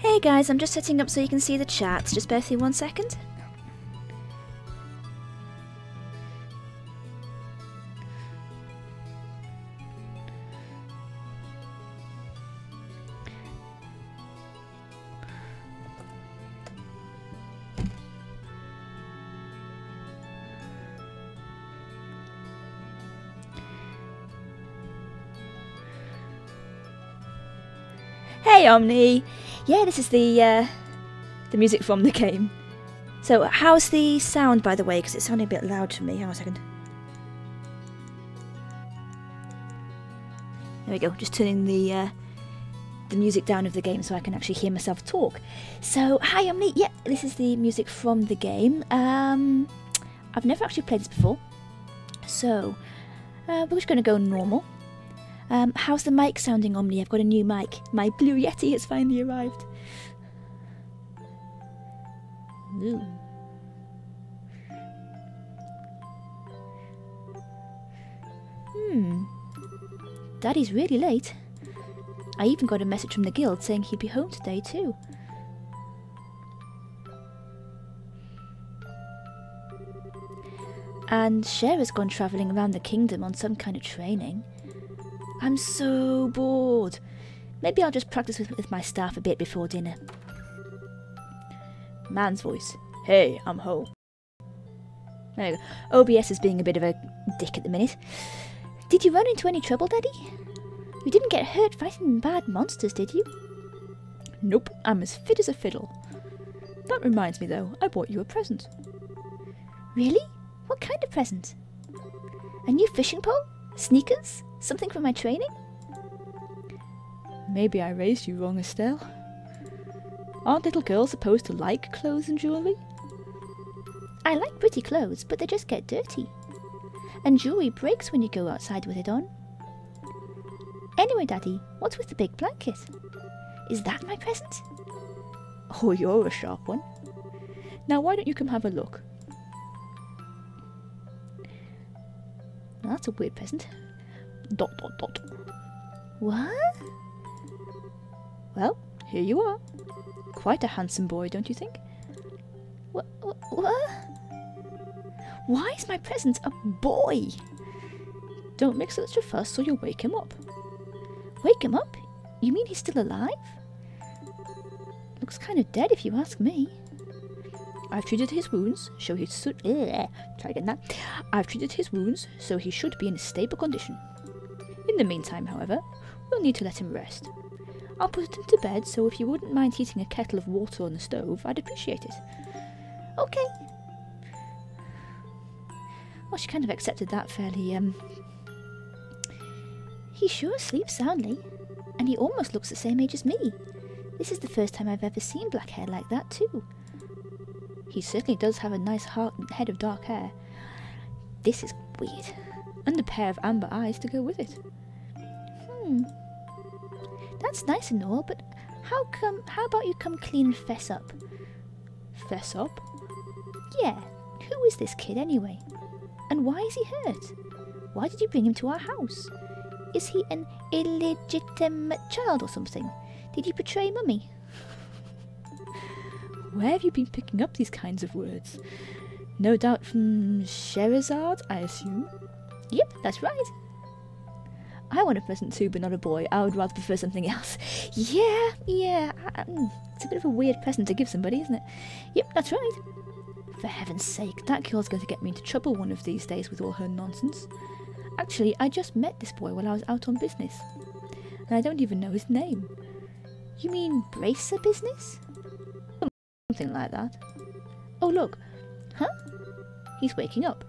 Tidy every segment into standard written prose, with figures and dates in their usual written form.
Hey guys, I'm just setting up so you can see the chats. Just bear with me 1 second. Hey Omni! Yeah, this is the music from the game. So, how's the sound, by the way? Because it's sounding a bit loud to me. Hang on a second. There we go. Just turning the music down of the game so I can actually hear myself talk. So, hi Omni. Yeah, this is the music from the game. I've never actually played this before. So, we're just going to go normal. How's the mic sounding, Omni? I've got a new mic. My Blue Yeti has finally arrived. Ooh. Daddy's really late. I even got a message from the guild saying he'd be home today too. And Shara's gone travelling around the kingdom on some kind of training. I'm so bored. Maybe I'll just practice with my staff a bit before dinner. Man's voice. Hey, I'm home. There you go. OBS is being a bit of a dick at the minute. Did you run into any trouble, Daddy? You didn't get hurt fighting bad monsters, did you? Nope, I'm as fit as a fiddle. That reminds me though, I bought you a present. Really? What kind of present? A new fishing pole? Sneakers? Something from my training? Maybe I raised you wrong, Estelle. Aren't little girls supposed to like clothes and jewellery? I like pretty clothes, but they just get dirty. And jewellery breaks when you go outside with it on. Anyway, Daddy, what's with the big blanket? Is that my present? Oh, you're a sharp one. Now why don't you come have a look? Well, that's a weird present. ... What? Well, here you are. Quite a handsome boy, don't you think? What? Why is my present a boy? Don't make such a fuss or you'll wake him up. Wake him up? You mean he's still alive? Looks kind of dead if you ask me. I've treated his wounds, so he should... Try again that. I've treated his wounds, so he should be in a stable condition. In the meantime, however, we'll need to let him rest. I'll put him to bed, so if you wouldn't mind heating a kettle of water on the stove, I'd appreciate it. Okay. Well, she kind of accepted that fairly, He sure sleeps soundly, and he almost looks the same age as me. This is the first time I've ever seen black hair like that, too. He certainly does have a nice head of dark hair. This is weird. And a pair of amber eyes to go with it. That's nice and all, but how about you come clean and fess up? Fess up? Yeah, who is this kid anyway? And why is he hurt? Why did you bring him to our house? Is he an illegitimate child or something? Did he betray Mummy? Where have you been picking up these kinds of words? No doubt from Scheherazade, I assume? Yep, that's right. I want a present too, but not a boy. I would rather prefer something else. Yeah. It's a bit of a weird present to give somebody, isn't it? Yep, that's right. For heaven's sake, that girl's going to get me into trouble one of these days with all her nonsense. Actually, I just met this boy while I was out on business. And I don't even know his name. You mean Bracer business? Something like that. Oh, look. Huh? He's waking up.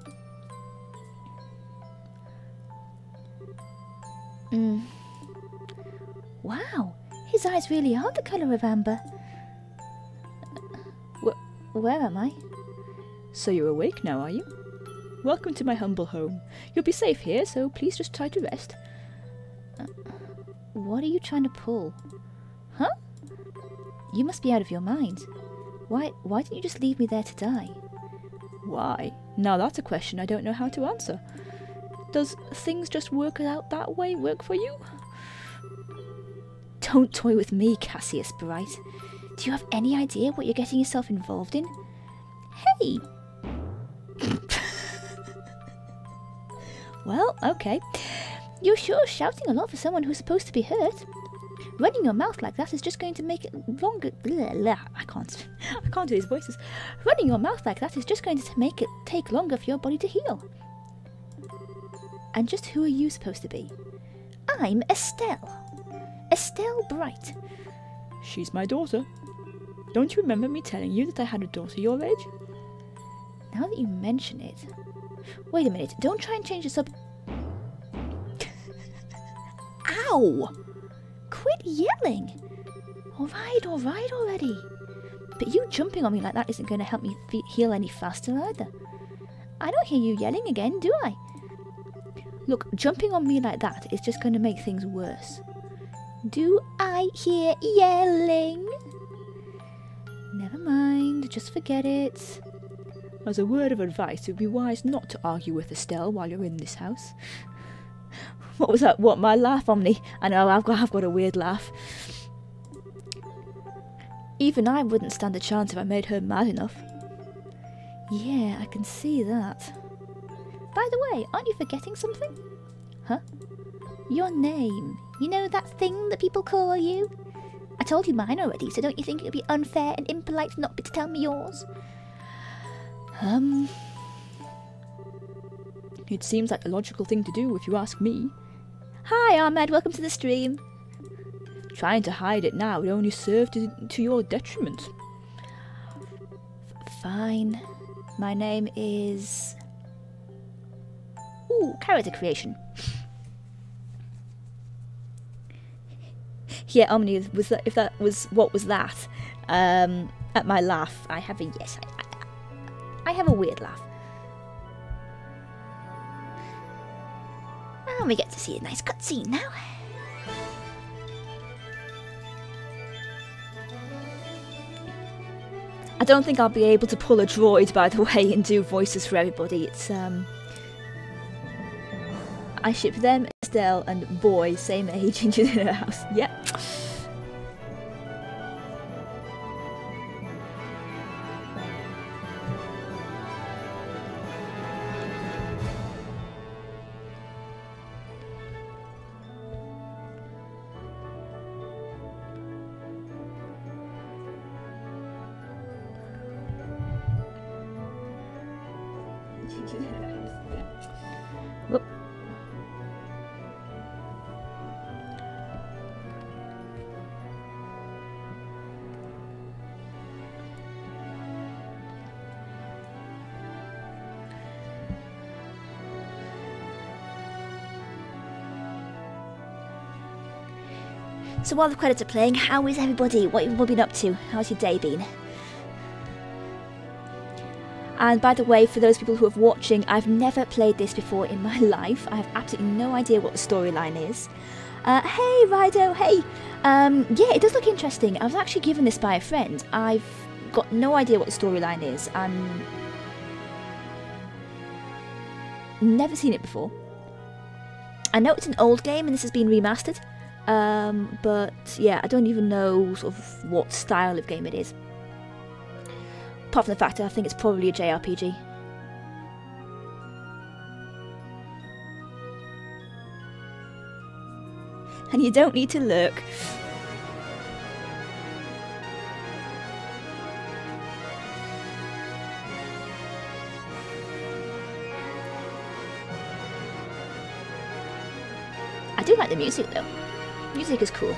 Wow, his eyes really are the colour of amber. Where am I? So you're awake now, are you? Welcome to my humble home. You'll be safe here, so please just try to rest. What are you trying to pull? Huh? You must be out of your mind. Why didn't you just leave me there to die? Why? Now that's a question I don't know how to answer. Does things just work out that way work for you? Don't toy with me, Cassius Bright. Do you have any idea what you're getting yourself involved in? Hey! Well, okay. You're sure shouting a lot for someone who's supposed to be hurt. Running your mouth like that is just going to make it longer. Blah, blah. I can't do these voices. Running your mouth like that is just going to make it take longer for your body to heal. And just who are you supposed to be? I'm Estelle. Estelle Bright. She's my daughter. Don't you remember me telling you that I had a daughter your age? Now that you mention it... Wait a minute, don't try and change the Ow! Quit yelling! Alright already. But you jumping on me like that isn't going to help me heal any faster either. I don't hear you yelling again, do I? Look, jumping on me like that is just going to make things worse. Do I hear yelling? Never mind, just forget it. As a word of advice, it would be wise not to argue with Estelle while you're in this house. What was that? What, my laugh, Omni? I know, I've got a weird laugh. Even I wouldn't stand a chance if I made her mad enough. Yeah, I can see that. By the way, aren't you forgetting something? Huh? Your name. You know that thing that people call you? I told you mine already, so don't you think it would be unfair and impolite not to tell me yours? It seems like a logical thing to do if you ask me. Hi Ahmed, welcome to the stream. Trying to hide it now would only serve to your detriment. Fine. My name is... Ooh, character creation. Yeah, Omni, was that, if that was what was that? At my laugh, I have a yes. I have a weird laugh. And we get to see a nice cutscene now. I don't think I'll be able to pull a droid, by the way, and do voices for everybody. It's, I ship them, Estelle, and boy, same age, into their house. Yep. Whoop. So while the credits are playing, how is everybody? What have you been up to? How's your day been? And by the way, for those people who are watching, I've never played this before in my life. I have absolutely no idea what the storyline is. Hey, Rido, hey! Yeah, it does look interesting. I was actually given this by a friend. I've got no idea what the storyline is. Never seen it before. I know it's an old game and this has been remastered. But yeah, I don't even know sort of what style of game it is. Apart from the fact that I think it's probably a JRPG. And you don't need to look. I do like the music though. Music is cool.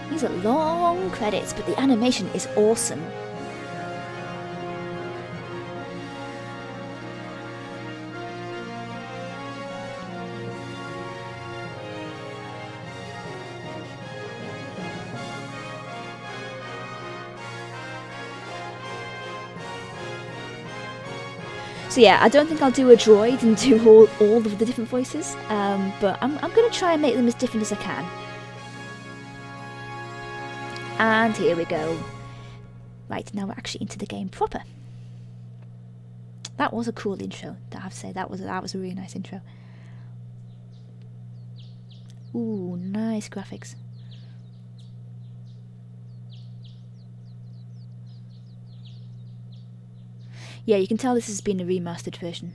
These are long credits, but the animation is awesome. So yeah, I don't think I'll do a droid and do all of the different voices, but I'm going to try and make them as different as I can. And here we go. Right, now we're actually into the game proper. That was a cool intro, I have to say. That was a really nice intro. Ooh, nice graphics. Yeah, you can tell this has been a remastered version.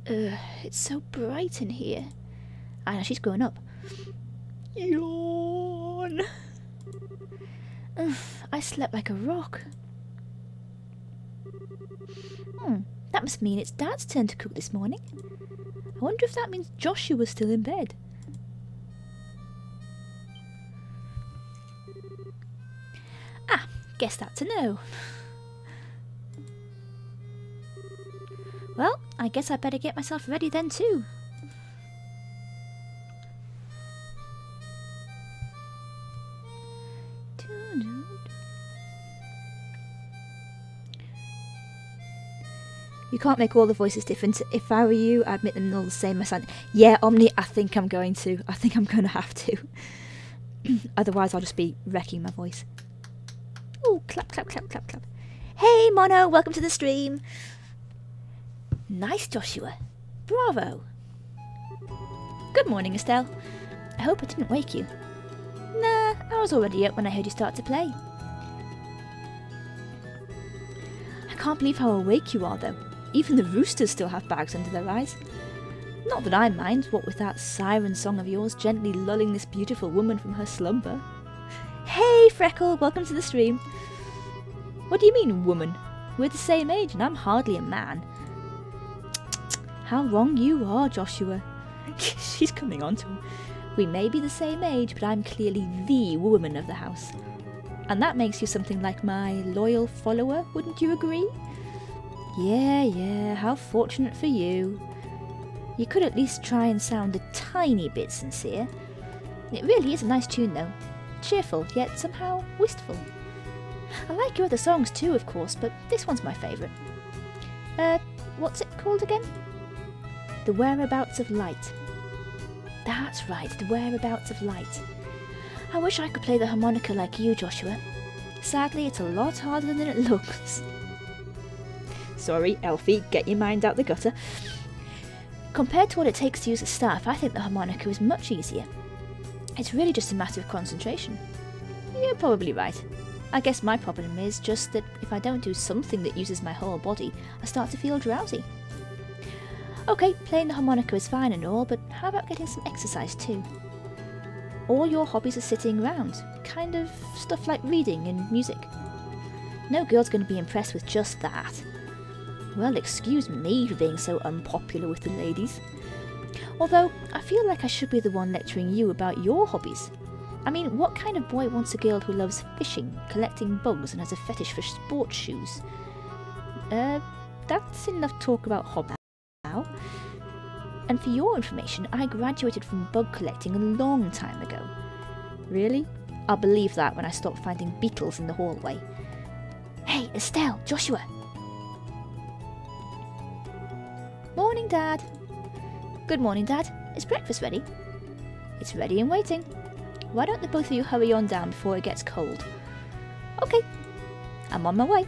It's so bright in here. I know, she's growing up. Yawn. I slept like a rock. That must mean it's Dad's turn to cook this morning. I wonder if that means Joshua's still in bed. Ah, guess that's a no. Well, I guess I better get myself ready then too. You can't make all the voices different. If I were you, I'd make them all the same. Yeah, Omni, I think I'm going to. I think I'm going to have to. Otherwise, I'll just be wrecking my voice. Ooh, clap, clap, clap, clap, clap. Hey, Mono, welcome to the stream. Nice, Joshua. Bravo. Good morning, Estelle. I hope I didn't wake you. Nah, I was already up when I heard you start to play. I can't believe how awake you are, though. Even the roosters still have bags under their eyes. Not that I mind, what with that siren song of yours gently lulling this beautiful woman from her slumber. Hey, Freckle, welcome to the stream. What do you mean, woman? We're the same age and I'm hardly a man. How wrong you are, Joshua. She's coming on to him. We may be the same age, but I'm clearly the woman of the house. And that makes you something like my loyal follower, wouldn't you agree? Yeah, how fortunate for you. You could at least try and sound a tiny bit sincere. It really is a nice tune though. Cheerful, yet somehow wistful. I like your other songs too, of course, but this one's my favourite. What's it called again? The Whereabouts of Light. That's right, The Whereabouts of Light. I wish I could play the harmonica like you, Joshua. Sadly, it's a lot harder than it looks. Sorry, Elfie, get your mind out the gutter. Compared to what it takes to use a staff, I think the harmonica is much easier. It's really just a matter of concentration. You're probably right. I guess my problem is just that if I don't do something that uses my whole body, I start to feel drowsy. Okay, playing the harmonica is fine and all, but how about getting some exercise too? All your hobbies are sitting around, kind of stuff like reading and music. No girl's going to be impressed with just that. Well, excuse me for being so unpopular with the ladies. Although, I feel like I should be the one lecturing you about your hobbies. I mean, what kind of boy wants a girl who loves fishing, collecting bugs and has a fetish for sports shoes? That's enough talk about hobbies now. And for your information, I graduated from bug collecting a long time ago. Really? I'll believe that when I stop finding beetles in the hallway. Hey, Estelle, Joshua! Morning, Dad. Good morning, Dad. Is breakfast ready? It's ready and waiting. Why don't the both of you hurry on down before it gets cold? Okay, I'm on my way.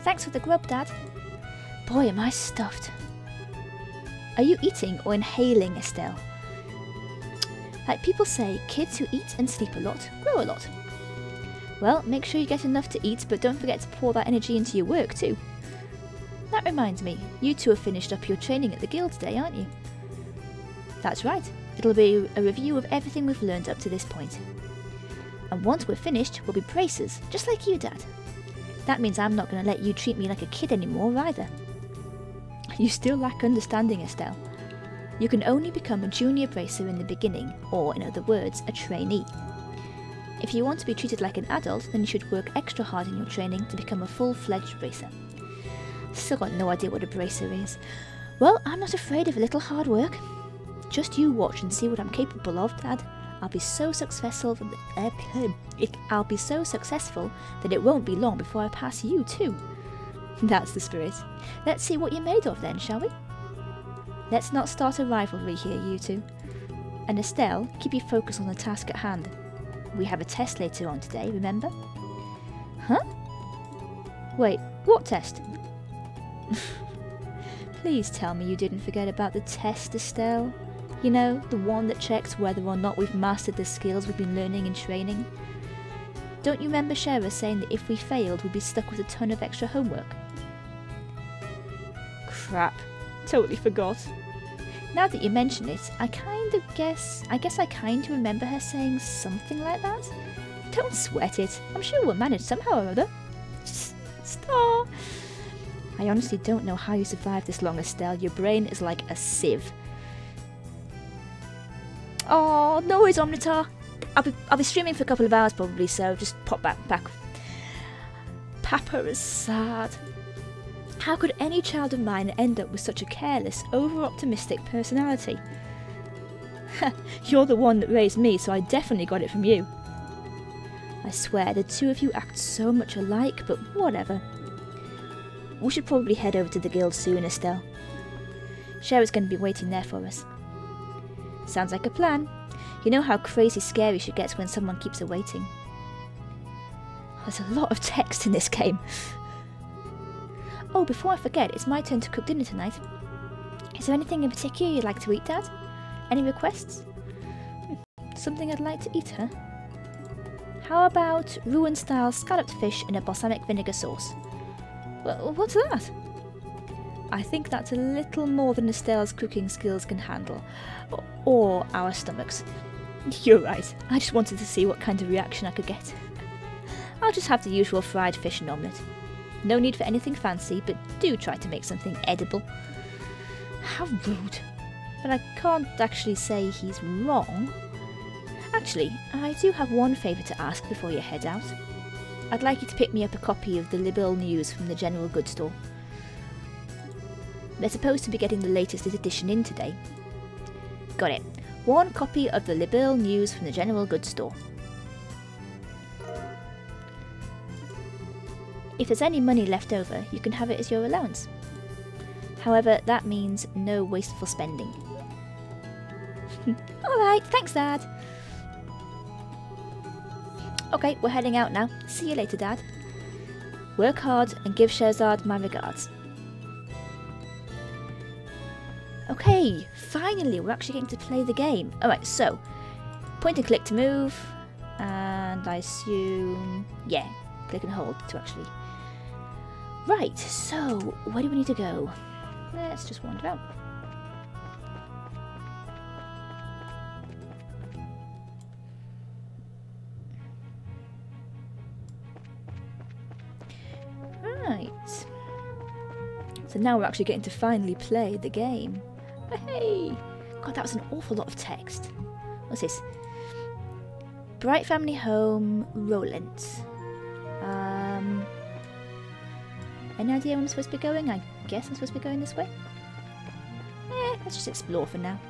Thanks for the grub, Dad. Boy, am I stuffed. Are you eating or inhaling, Estelle? Like people say, kids who eat and sleep a lot grow a lot. Well, make sure you get enough to eat, but don't forget to pour that energy into your work too. That reminds me, you two have finished up your training at the guild today, aren't you? That's right, it'll be a review of everything we've learned up to this point. And once we're finished, we'll be bracers, just like you, Dad. That means I'm not going to let you treat me like a kid anymore either. You still lack understanding, Estelle. You can only become a junior bracer in the beginning, or in other words, a trainee. If you want to be treated like an adult, then you should work extra hard in your training to become a full-fledged bracer. Still got no idea what a bracer is. Well, I'm not afraid of a little hard work. Just you watch and see what I'm capable of, Dad. I'll be so successful that it won't be long before I pass you too. That's the spirit. Let's see what you're made of then, shall we? Let's not start a rivalry here, you two. And Estelle, keep your focus on the task at hand. We have a test later on today, remember? Huh? Wait, what test? Please tell me you didn't forget about the test, Estelle. You know, the one that checks whether or not we've mastered the skills we've been learning in training. Don't you remember Shara saying that if we failed, we'd be stuck with a ton of extra homework? Crap. Totally forgot. Now that you mention it, I guess I kind of remember her saying something like that. Don't sweat it. I'm sure we'll manage somehow or other. Just stop. I honestly don't know how you survived this long, Estelle. Your brain is like a sieve. Oh, no worries, Omnitar. I'll be streaming for a couple of hours probably, so just pop back. Papa is sad. How could any child of mine end up with such a careless, over-optimistic personality? You're the one that raised me, so I definitely got it from you. I swear, the two of you act so much alike, but whatever. We should probably head over to the guild soon, Estelle. Shara's going to be waiting there for us. Sounds like a plan. You know how crazy scary she gets when someone keeps her waiting. There's a lot of text in this game. Oh, before I forget, it's my turn to cook dinner tonight. Is there anything in particular you'd like to eat, Dad? Any requests? Something I'd like to eat, huh? How about ruin-style scalloped fish in a balsamic vinegar sauce? What's that? I think that's a little more than Estelle's cooking skills can handle. Or our stomachs. You're right, I just wanted to see what kind of reaction I could get. I'll just have the usual fried fish and omelette. No need for anything fancy, but do try to make something edible. How rude. But I can't actually say he's wrong. Actually, I do have one favour to ask before you head out. I'd like you to pick me up a copy of the Liberal News from the General Goods Store. They're supposed to be getting the latest edition in today. Got it. One copy of the Liberal News from the General Goods Store. If there's any money left over, you can have it as your allowance. However, that means no wasteful spending. Alright, thanks, Dad. Okay, we're heading out now. See you later, Dad. Work hard and give Sherzad my regards. Okay, finally, we're actually getting to play the game. Alright, so, point and click to move, and I assume, yeah, click and hold to actually. Right, so, where do we need to go? Let's just wander out. Right. So now we're actually getting to finally play the game. Hey! God, that was an awful lot of text. What's this? Bright family home, Roland. Any idea where I'm supposed to be going? I guess I'm supposed to be going this way. Let's just explore for now.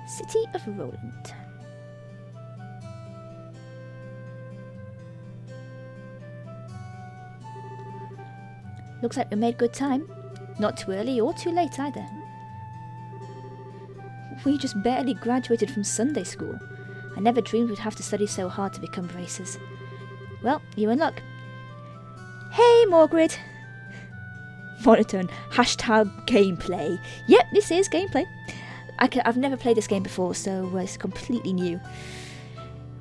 City of Roland. Looks like we made good time. Not too early or too late either. We just barely graduated from Sunday school. I never dreamed we'd have to study so hard to become bracers. Well, you're in luck. Hey, Margaret! Monotone. Hashtag gameplay. Yep, this is gameplay. I've never played this game before, so it's completely new.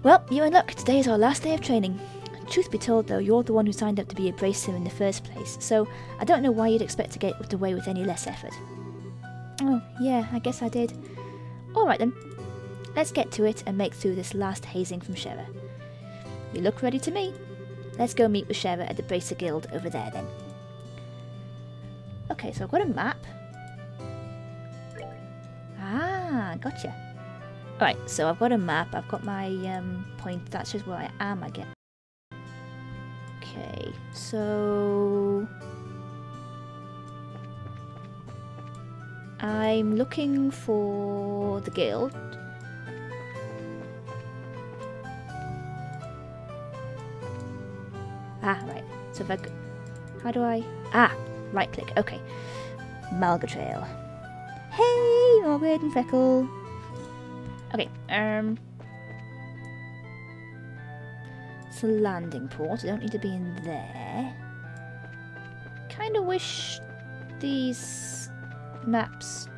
Well, you're in luck. Today is our last day of training. Truth be told, though, you're the one who signed up to be a bracer in the first place, so I don't know why you'd expect to get away with any less effort. Oh, yeah, I guess I did. Alright then. Let's get to it and make through this last hazing from Shara. You look ready to me. Let's go meet with Shara at the Bracer Guild over there then. Okay, so I've got a map. Ah, gotcha. Alright, so I've got a map. I've got my point. That's just where I am, I guess. Okay, so I'm looking for the guild. Ah, right. So if I go, how do I? Ah, right click. Okay. Malgatrail. Hey, Morgan and Freckle. Okay. It's a landing port. I don't need to be in there. Kind of wish these maps.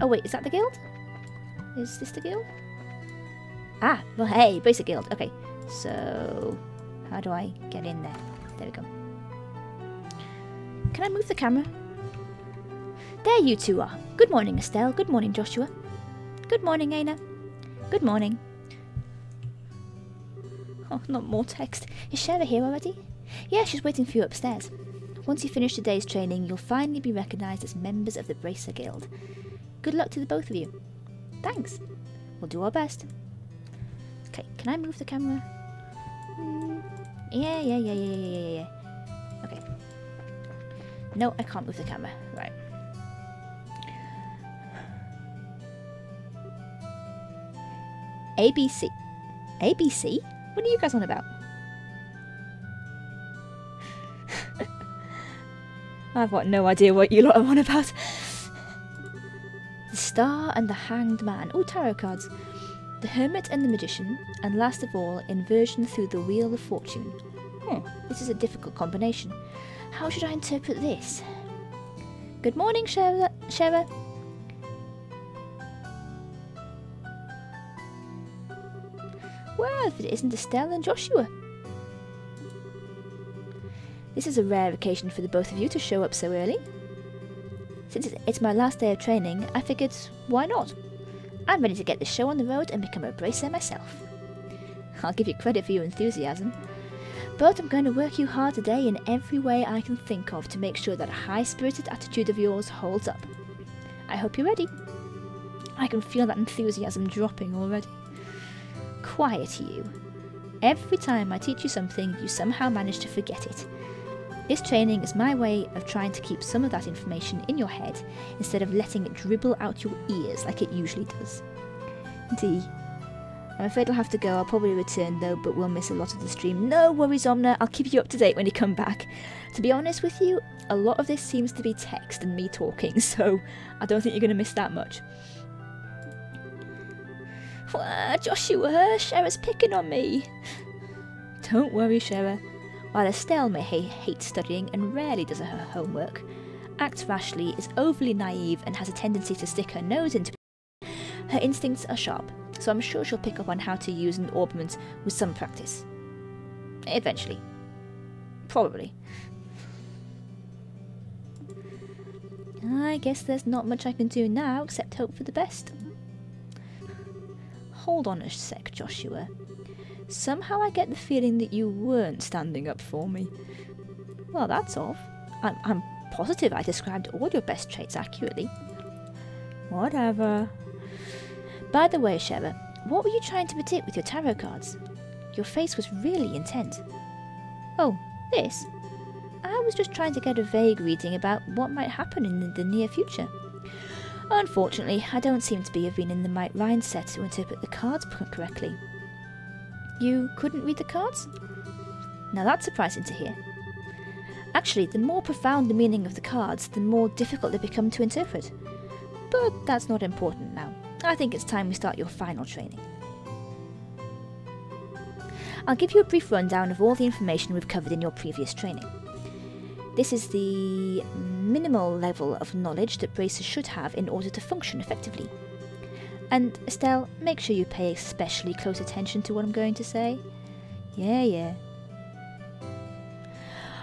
Oh wait, is that the guild? Is this the guild? Ah, well, hey, basic guild. Okay, so how do I get in there? There we go. Can I move the camera? There you two are. Good morning, Estelle. Good morning, Joshua. Good morning, Aina. Good morning. Oh, not more text. Is Shara here already? Yeah, she's waiting for you upstairs. Once you finish today's training, you'll finally be recognised as members of the Bracer Guild. Good luck to the both of you. Thanks. We'll do our best. Okay, can I move the camera? Yeah. Okay. No, I can't move the camera. Right. ABC. ABC? What are you guys on about? I've got no idea what you lot are on about. The Star and the Hanged Man. Oh, tarot cards. The Hermit and the Magician. And last of all, Inversion through the Wheel of Fortune. This is a difficult combination. How should I interpret this? Good morning, Shara. Well, if it isn't Estelle and Joshua. This is a rare occasion for the both of you to show up so early. Since it's my last day of training, I figured, why not? I'm ready to get the show on the road and become a bracer myself. I'll give you credit for your enthusiasm, but I'm going to work you hard today in every way I can think of to make sure that high-spirited attitude of yours holds up. I hope you're ready. I can feel that enthusiasm dropping already. Quiet, you. Every time I teach you something, you somehow manage to forget it. This training is my way of trying to keep some of that information in your head instead of letting it dribble out your ears like it usually does. D. I'm afraid I'll have to go. I'll probably return though, but we'll miss a lot of the stream. No worries, Omna. I'll keep you up to date when you come back. To be honest with you, a lot of this seems to be text and me talking, so I don't think you're going to miss that much. Joshua, Shara's picking on me. Don't worry, Shara. While Estelle may hate studying and rarely does her homework, acts rashly, is overly naive and has a tendency to stick her nose into it, her instincts are sharp, so I'm sure she'll pick up on how to use an ornament with some practice. Eventually. Probably. I guess there's not much I can do now except hope for the best. Hold on a sec, Joshua. Somehow I get the feeling that you weren't standing up for me. Well, that's off. I'm positive I described all your best traits accurately. Whatever. By the way, Shara, what were you trying to predict with your tarot cards? Your face was really intent. Oh, this? I was just trying to get a vague reading about what might happen in the near future. Unfortunately, I don't seem to be in the right mindset to interpret the cards correctly. You couldn't read the cards? Now that's surprising to hear. Actually, the more profound the meaning of the cards, the more difficult they become to interpret. But that's not important now. I think it's time we start your final training. I'll give you a brief rundown of all the information we've covered in your previous training. This is the minimal level of knowledge that bracers should have in order to function effectively. And Estelle, make sure you pay especially close attention to what I'm going to say. Yeah.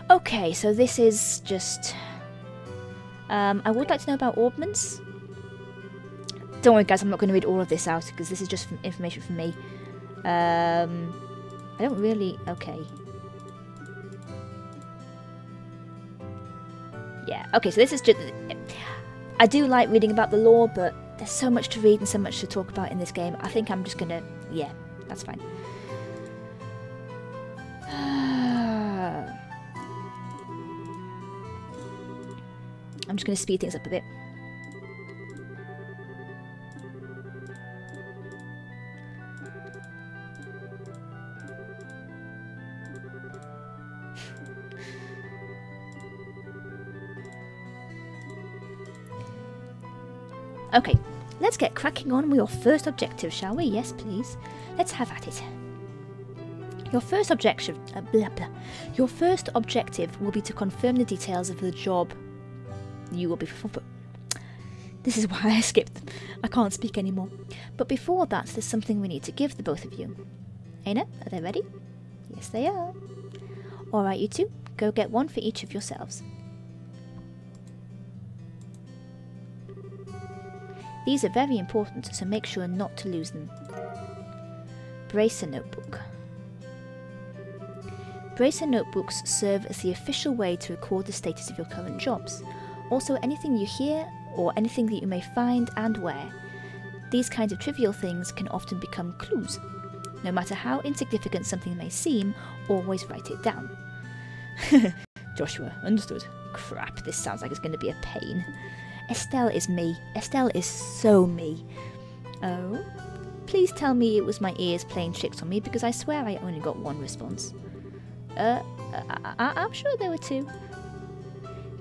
Okay, so this is just... I would like to know about ornaments. Don't worry guys, I'm not going to read all of this out because this is just information from me. I don't really... Okay. Yeah, okay, so this is just... I do like reading about the lore, but there's so much to read and so much to talk about in this game. I think I'm just gonna... Yeah, that's fine. I'm just going to speed things up a bit. Okay, let's get cracking on with your first objective, shall we? Yes, please. Let's have at it. Your first objective, Your first objective will be to confirm the details of the job you will be performing. This is why I skipped them. I can't speak anymore. But before that, there's something we need to give the both of you. Aina, are they ready? Yes, they are. Alright, you two, go get one for each of yourselves. These are very important, so make sure not to lose them. Bracer notebook. Bracer notebooks serve as the official way to record the status of your current jobs. Also, anything you hear or anything that you may find and where. These kinds of trivial things can often become clues. No matter how insignificant something may seem, always write it down. Joshua, understood. Crap, this sounds like it's going to be a pain. Estelle is me. Estelle is so me. Oh? Please tell me it was my ears playing tricks on me, because I swear I only got one response. I'm sure there were two.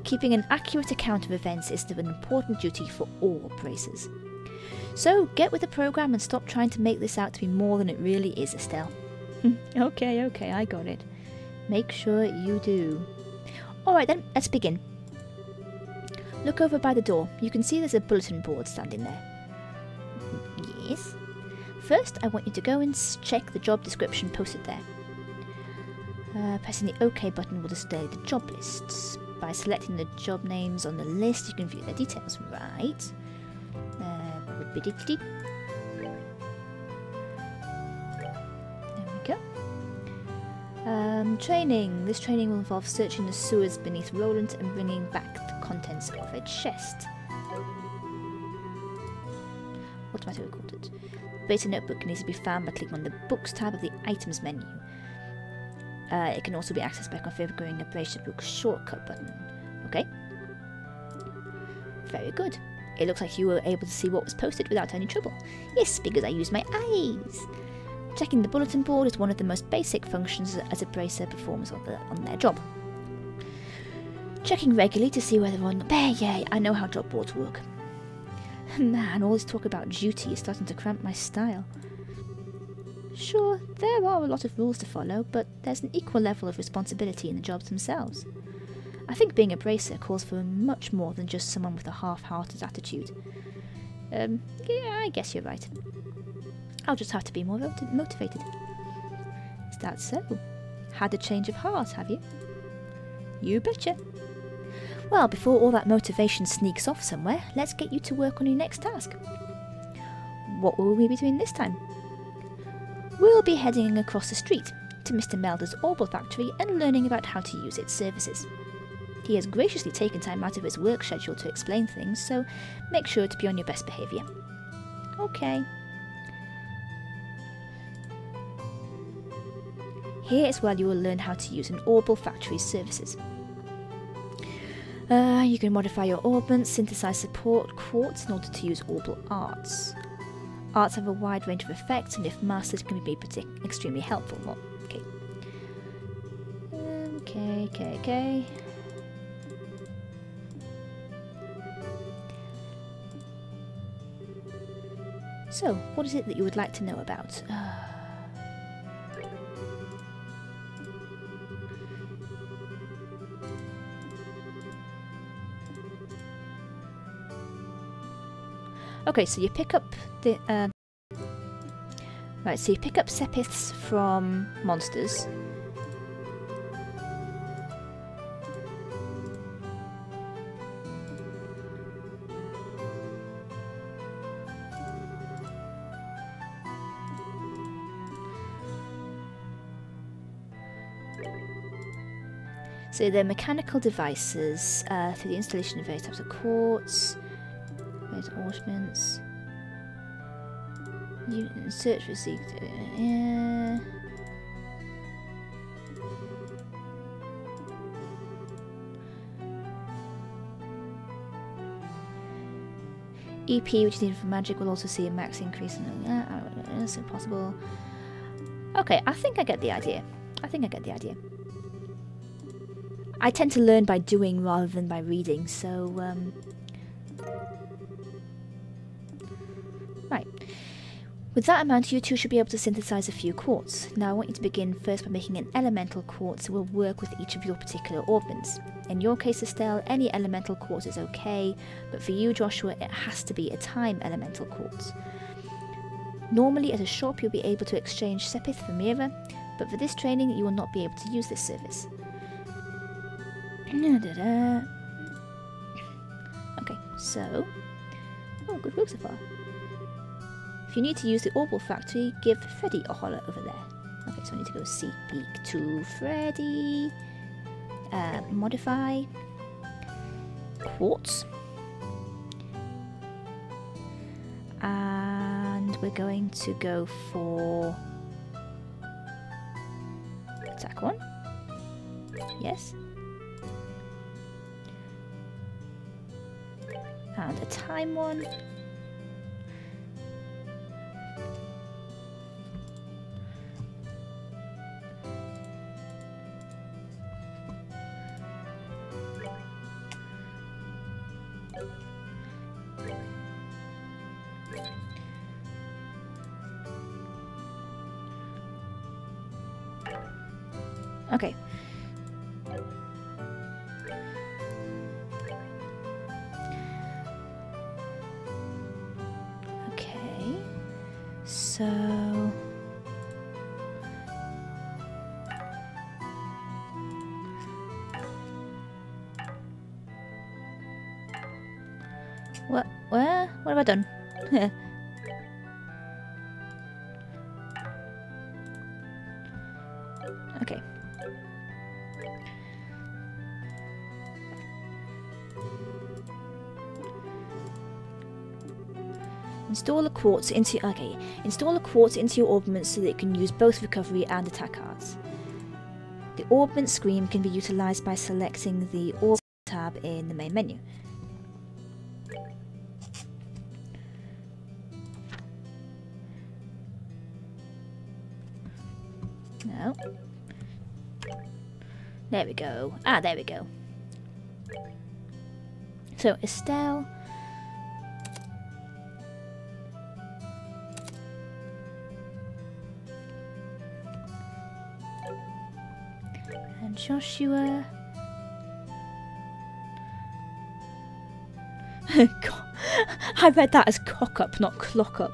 Keeping an accurate account of events is an important duty for all bracers. So, get with the program and stop trying to make this out to be more than it really is, Estelle. Okay, I got it. Make sure you do. Alright then, let's begin. Look over by the door. You can see there's a bulletin board standing there. Yes. First, I want you to go and check the job description posted there. Pressing the OK button will display the job lists. By selecting the job names on the list, you can view their details. Right. There we go. Training. This training will involve searching the sewers beneath Roland and bringing back the contents of a chest. Automatically recorded. The beta notebook can easily be found by clicking on the Books tab of the Items menu. It can also be accessed by configuring a Bracer Book shortcut button. Okay. Very good. It looks like you were able to see what was posted without any trouble. Yes, because I used my eyes. Checking the bulletin board is one of the most basic functions as a bracer performs on their job. Checking regularly to see whether on... Yeah, I know how job boards work. Man, all this talk about duty is starting to cramp my style. Sure, there are a lot of rules to follow, but there's an equal level of responsibility in the jobs themselves. I think being a bracer calls for much more than just someone with a half-hearted attitude. Yeah, I guess you're right. I'll just have to be more motivated. Is that so? Had a change of heart, have you? You betcha. Well, before all that motivation sneaks off somewhere, let's get you to work on your next task. What will we be doing this time? We'll be heading across the street to Mr. Melder's Orbital Factory and learning about how to use its services. He has graciously taken time out of his work schedule to explain things, so make sure to be on your best behaviour. Okay. Here is where you will learn how to use an Orbital Factory's services. You can modify your orbments, synthesize support quartz in order to use orbital arts. Arts have a wide range of effects, and if mastered can be extremely helpful. Well, okay. So, what is it that you would like to know about? Okay, so you pick up the right. So you pick up sepiths from monsters. So they're mechanical devices through the installation of various types of quartz. Ornaments. You search for EP, which is needed for magic, will also see a max increase in that. It's impossible. Okay, I think I get the idea. I tend to learn by doing rather than by reading, so right. With that amount, you two should be able to synthesize a few quartz. Now I want you to begin first by making an elemental quartz that will work with each of your particular orbments. In your case, Estelle, any elemental quartz is okay, but for you, Joshua, it has to be a time elemental quartz. Normally, at a shop, you'll be able to exchange Sepith for Mira, but for this training, you will not be able to use this service. Okay, so... Oh, good work so far. If you need to use the Orbal Factory, give Freddy a holler over there. Okay, so I need to go speak to Freddy. Modify. Quartz. And we're going to go for... attack one. Yes. And a time one. Okay. Okay. So... What? Where? What have I done? Okay. Install a quartz into your orbment so that it can use both recovery and attack cards. The orbment screen can be utilized by selecting the orbment tab in the main menu. No. There we go. Ah, there we go. So, Estelle. And Joshua. God, I read that as cock up, not clock up.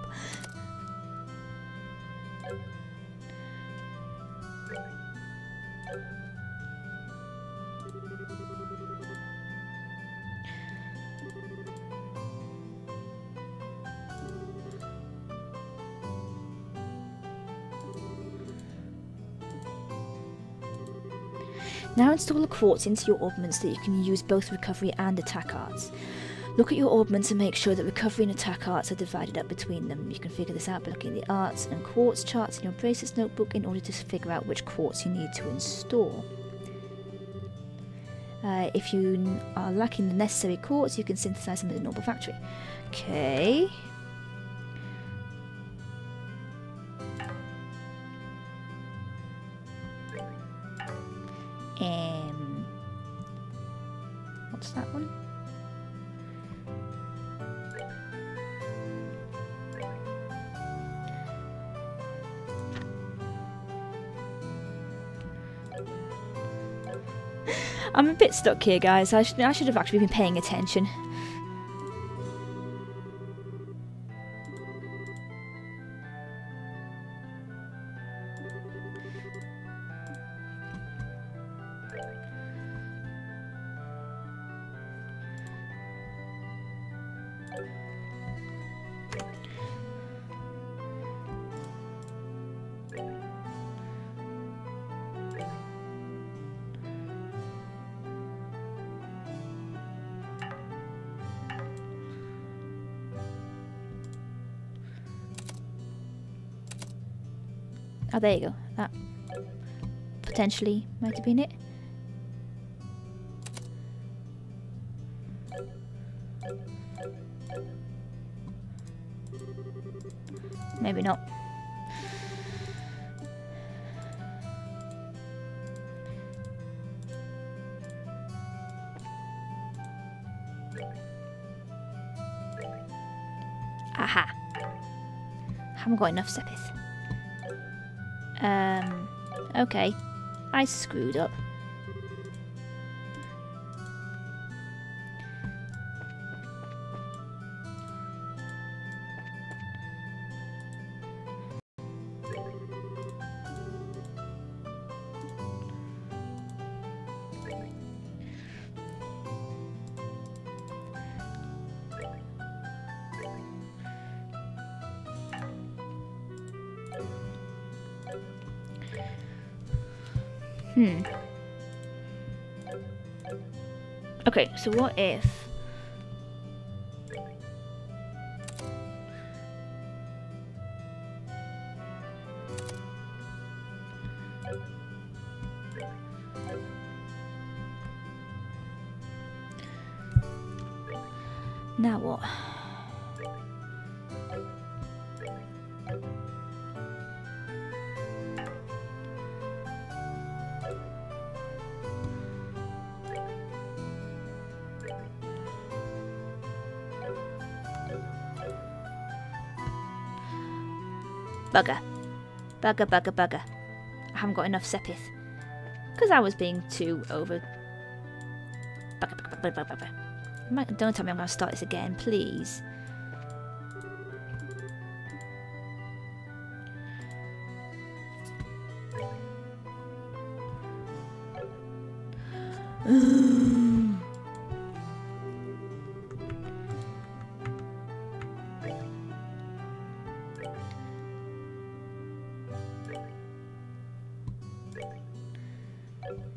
Now install a quartz into your orbment so that you can use both recovery and attack arts. Look at your orbments and make sure that recovery and attack arts are divided up between them. You can figure this out by looking at the arts and quartz charts in your braces notebook in order to figure out which quartz you need to install. If you are lacking the necessary quartz, you can synthesize them in the Orbal Factory. Okay. What's that one? I'm a bit stuck here, guys. I should have actually been paying attention. Oh, there you go. That potentially might have been it. Maybe not. Aha. Haven't got enough sepith. Okay. I screwed up. Okay, so what if... Now what? Bugger. Bugger, bugger, bugger. I haven't got enough sepith. Because I was being too over... Bugger, bugger, bugger, bugger, bugger. Don't tell me I'm going to start this again, please.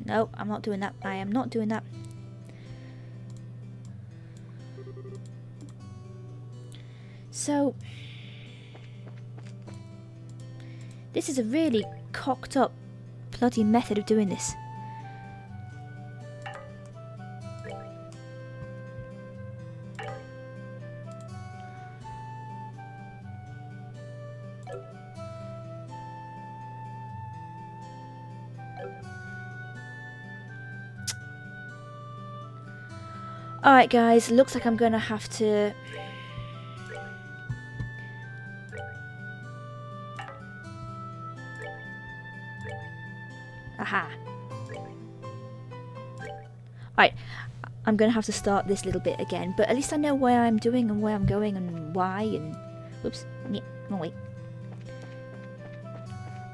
No, I'm not doing that. I am not doing that. So, this is a really cocked up bloody method of doing this. Alright guys, looks like I'm gonna have to... Aha. Alright, I'm gonna have to start this little bit again, but at least I know where I'm doing and where I'm going and why and... Whoops, yeah, no wait.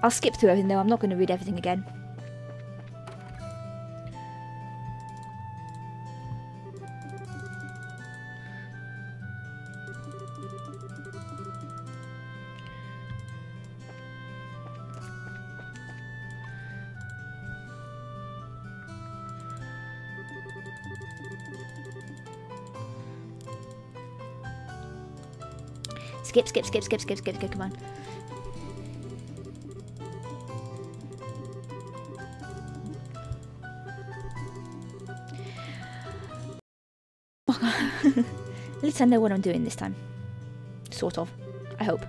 I'll skip through everything though, I'm not gonna read everything again. Skip, come on. At least I know what I'm doing this time. Sort of. I hope.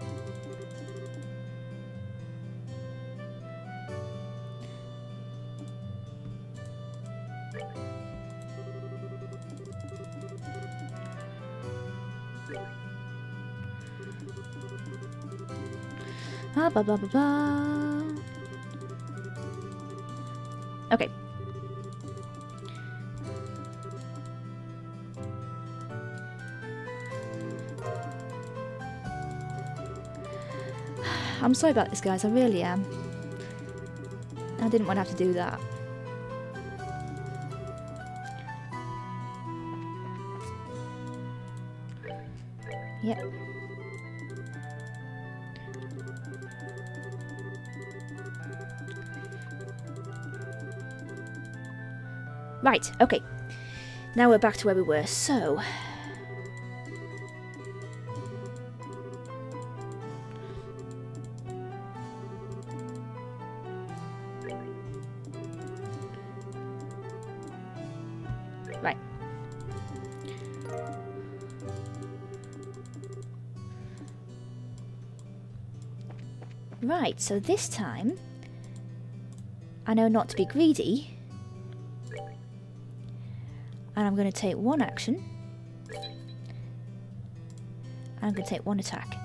Blah, blah, blah, blah. Okay. I'm sorry about this, guys. I really am. I didn't want to have to do that. Yep. Right, okay. Now we're back to where we were, so... Right. Right, so this time I know not to be greedy, and I'm going to take one action. I'm going to take one attack.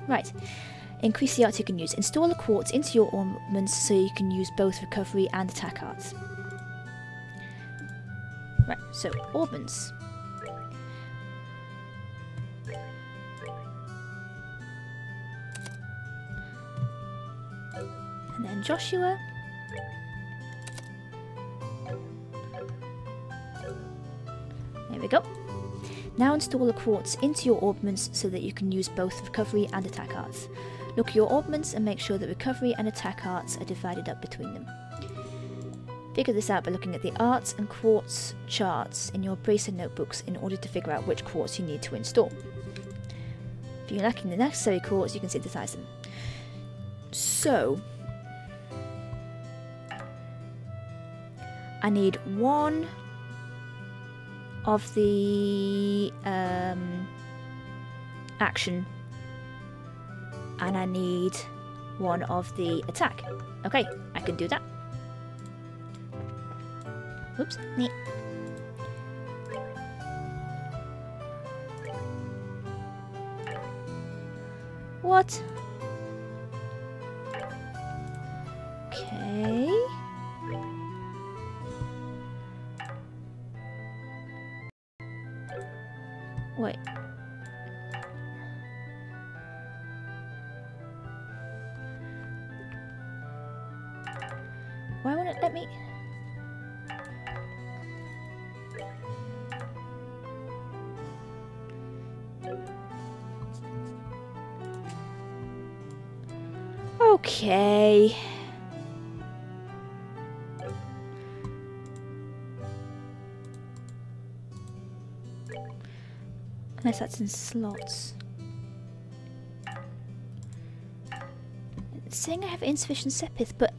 Right. Increase the arts you can use. Install a quartz into your ornaments so you can use both recovery and attack arts. Right, so ornaments. And then Joshua. There we go. Now install a quartz into your ornaments so that you can use both recovery and attack arts. Look at your ornaments and make sure that recovery and attack arts are divided up between them. Figure this out by looking at the arts and quartz charts in your bracer notebooks in order to figure out which quartz you need to install. If you're lacking the necessary quartz, you can synthesize them. So, I need one of the action, and I need one of the attack. Okay, I can do that. Oops, neat. What? Okay. Wait. Why won't it let me? Okay. Unless that's in slots. It's saying I have insufficient Sepith, but...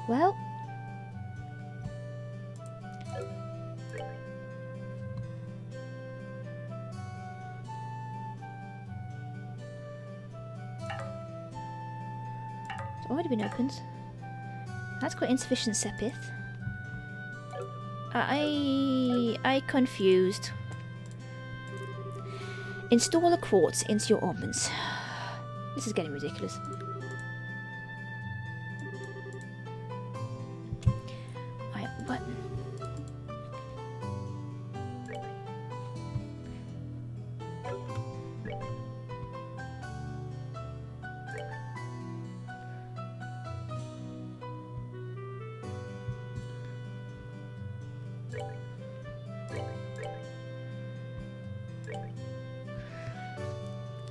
well... it's already been opened. That's got insufficient Sepith. I confused. Install a quartz into your ornaments. This is getting ridiculous. Right, what?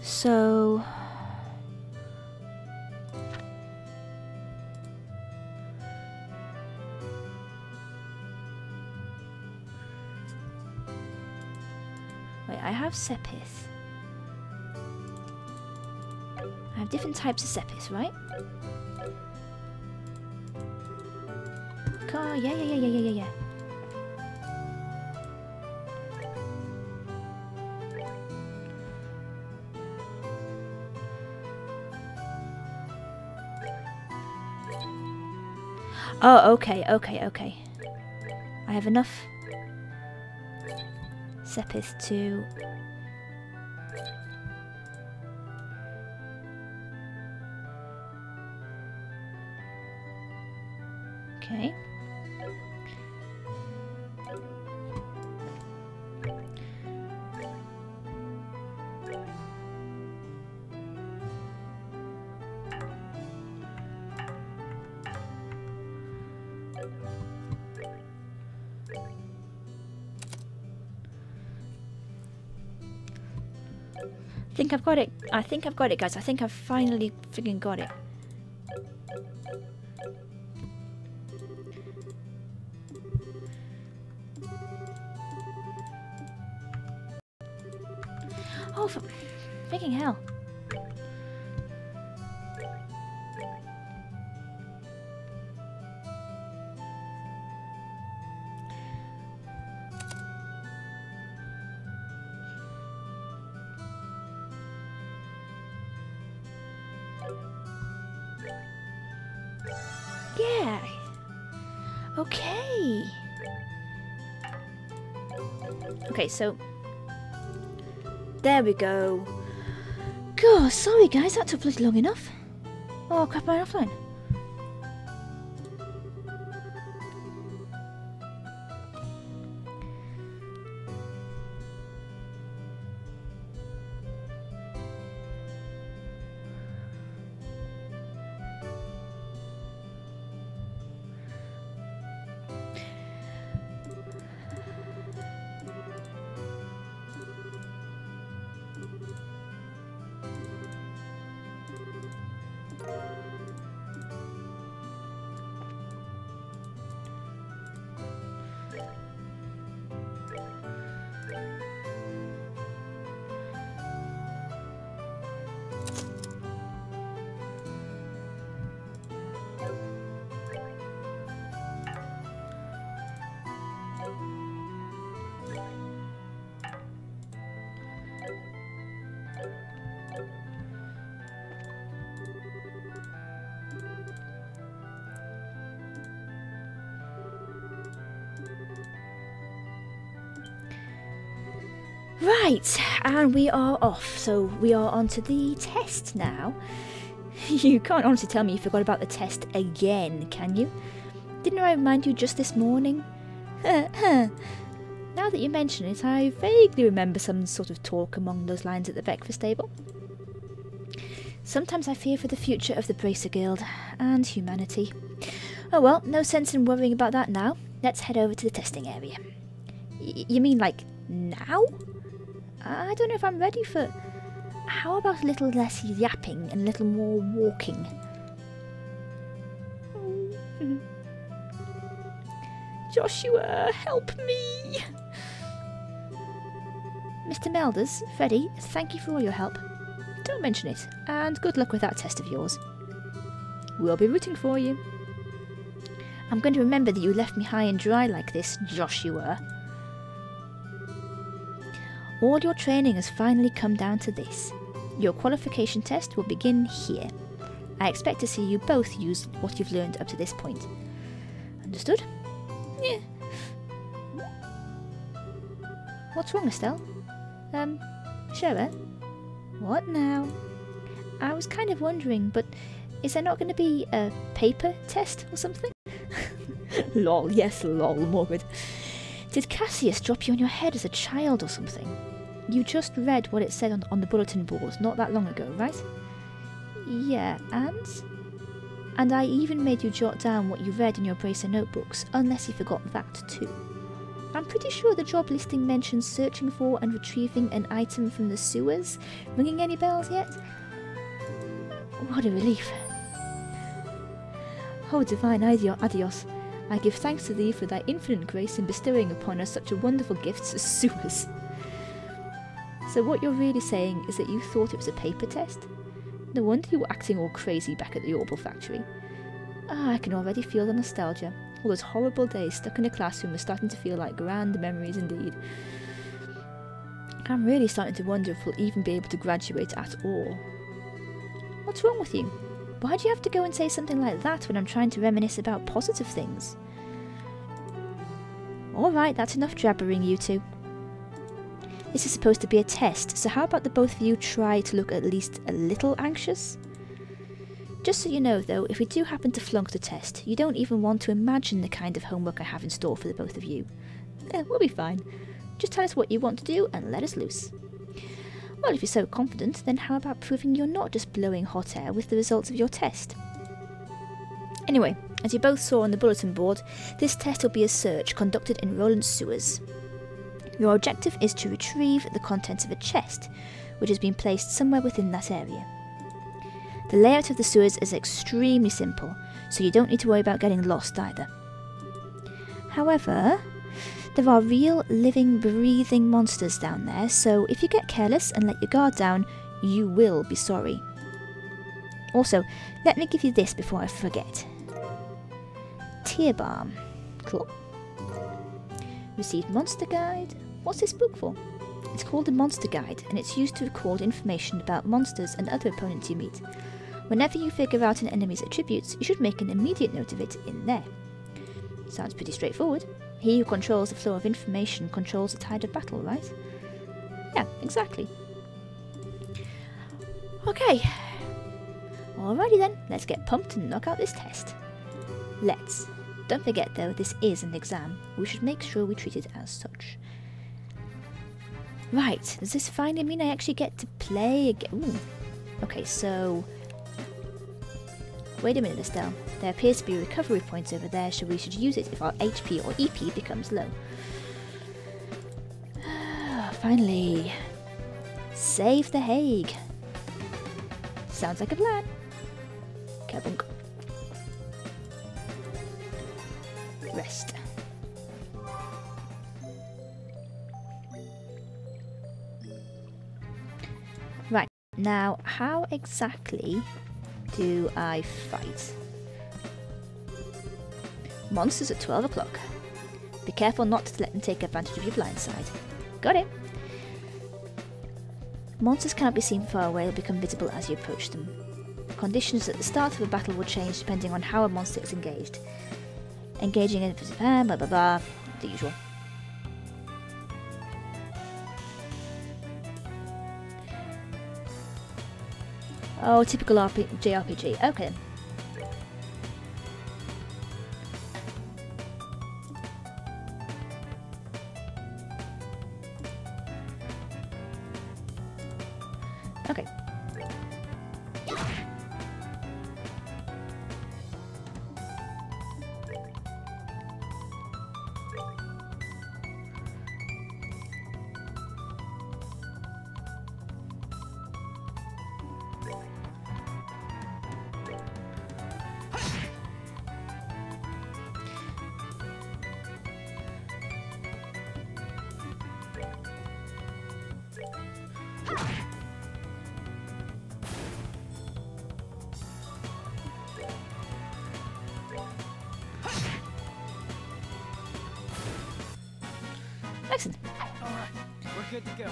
So... wait, I have Sepith. I have different types of Sepith, right? Yeah. Oh, okay. I have enough Sepith to... okay. I think I've got it. I think I've got it, guys. I think I've finally friggin' got it. Oh, for friggin' hell. Yeah. Okay. Okay, so there we go. God, sorry guys, that took bloody long enough. Oh crap, I'm offline. Right, and we are off. So we are on to the test now. You can't honestly tell me you forgot about the test again, can you? Didn't I remind you just this morning? Now that you mention it, I vaguely remember some sort of talk among those lines at the breakfast table. Sometimes I fear for the future of the Bracer Guild and humanity. Oh well, no sense in worrying about that now. Let's head over to the testing area. You mean like now? I don't know if I'm ready for... How about a little less yapping and a little more walking? Joshua, help me! Mr. Melders, Freddy, thank you for all your help. Don't mention it, and good luck with that test of yours. We'll be rooting for you. I'm going to remember that you left me high and dry like this, Joshua. All your training has finally come down to this. Your qualification test will begin here. I expect to see you both use what you've learned up to this point. Understood? Yeah. What's wrong, Estelle? Shara? What now? I was kind of wondering, but is there not going to be a paper test or something? Lol, yes, lol, Morgan. Did Cassius drop you on your head as a child or something? You just read what it said on the bulletin board not that long ago, right? Yeah, and? And I even made you jot down what you read in your Bracer notebooks, unless you forgot that too. I'm pretty sure the job listing mentions searching for and retrieving an item from the sewers. Ringing any bells yet? What a relief. Oh, divine Adios, I give thanks to thee for thy infinite grace in bestowing upon us such a wonderful gift as sewers. So what you're really saying is that you thought it was a paper test? No wonder you were acting all crazy back at the Orbital factory. Ah, I can already feel the nostalgia. All those horrible days stuck in a classroom are starting to feel like grand memories indeed. I'm really starting to wonder if we'll even be able to graduate at all. What's wrong with you? Why do you have to go and say something like that when I'm trying to reminisce about positive things? Alright, that's enough jabbering, you two. This is supposed to be a test, so how about the both of you try to look at least a little anxious? Just so you know though, if we do happen to flunk the test, you don't even want to imagine the kind of homework I have in store for the both of you. We'll be fine. Just tell us what you want to do and let us loose. Well, if you're so confident, then how about proving you're not just blowing hot air with the results of your test? Anyway, as you both saw on the bulletin board, this test will be a search conducted in Roland's sewers. Your objective is to retrieve the contents of a chest, which has been placed somewhere within that area. The layout of the sewers is extremely simple, so you don't need to worry about getting lost either. However, there are real, living, breathing monsters down there, so if you get careless and let your guard down, you will be sorry. Also, let me give you this before I forget. Tear Balm. Cool. Received Monster Guide. What's this book for? It's called a Monster Guide, and it's used to record information about monsters and other opponents you meet. Whenever you figure out an enemy's attributes, you should make an immediate note of it in there. Sounds pretty straightforward. He who controls the flow of information controls the tide of battle, right? Yeah, exactly. Okay. Alrighty then, let's get pumped and knock out this test. Let's. Don't forget though, this is an exam. We should make sure we treat it as such. Right, does this finally mean I actually get to play again? Ooh. Okay, so... Wait a minute, Estelle. There appears to be recovery points over there, so we should use it if our HP or EP becomes low. Finally. Save the Hague. Sounds like a plan. Kabunk. Rest. Right, now how exactly do I fight? Monsters at 12 o'clock. Be careful not to let them take advantage of your blind side. Got it. Monsters cannot be seen far away or become visible as you approach them. Conditions at the start of a battle will change depending on how a monster is engaged. Engaging in blah blah blah, the usual. Oh, typical JRPG. Okay. Okay. Excellent. Alright, we're good to go.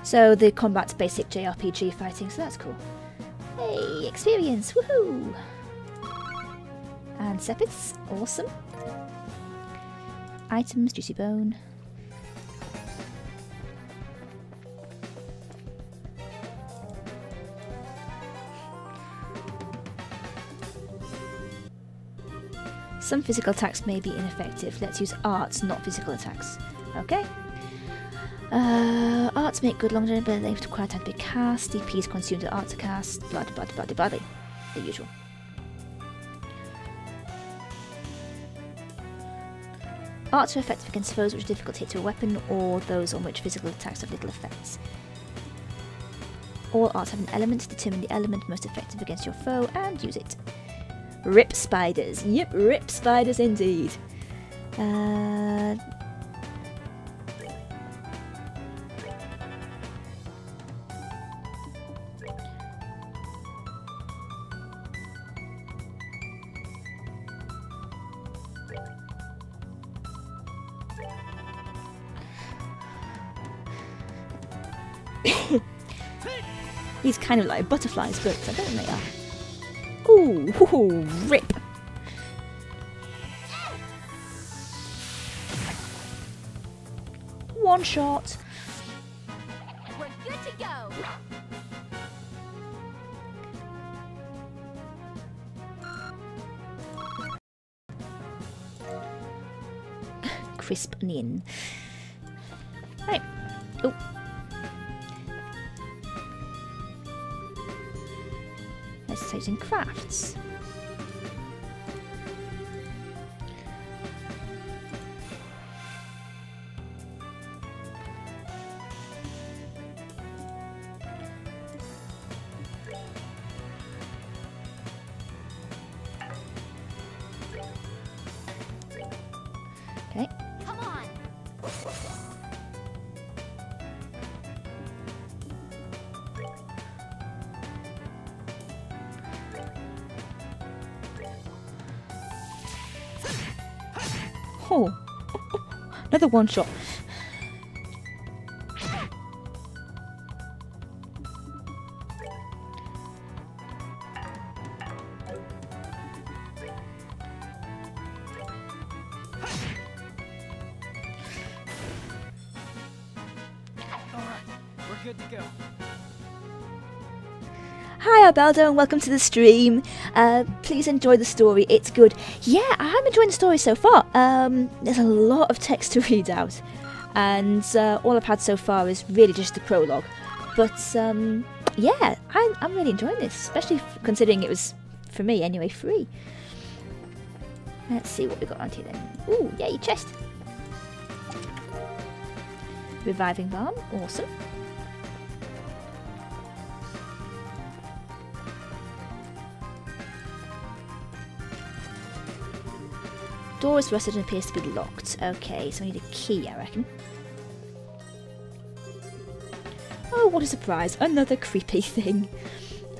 So the combat's basic JRPG fighting, so that's cool. Hey, experience! Woohoo! And Sepiths, awesome. Items, juicy bone. Some physical attacks may be ineffective. Let's use arts, not physical attacks. Okay. Arts make good long-term ability to require time to be cast. DP is consumed to art to cast. Blah blah blah blah blah. The usual. Arts are effective against foes which are difficult to hit to a weapon, or those on which physical attacks have little effects. All arts have an element. Determine the element most effective against your foe and use it. Rip spiders. Yep, rip spiders indeed. These kind of like butterflies, but I don't think they are. Ooh, rip! One shot. We're good to go. Crisp onion. Right. Oh. Exciting crafts. Okay. Come on. Oh, another one shot. Alright, we're good to go. Hi Albaldo and welcome to the stream. Please enjoy the story, it's good. Yeah, I'm enjoying the story so far. There's a lot of text to read out, and all I've had so far is really just the prologue. But yeah, I'm really enjoying this, especially considering it was, for me anyway, free. Let's see what we got around here then. Ooh, yay, chest. Reviving balm, awesome. Door is rusted and appears to be locked. Okay, so I need a key, I reckon. Oh, what a surprise. Another creepy thing.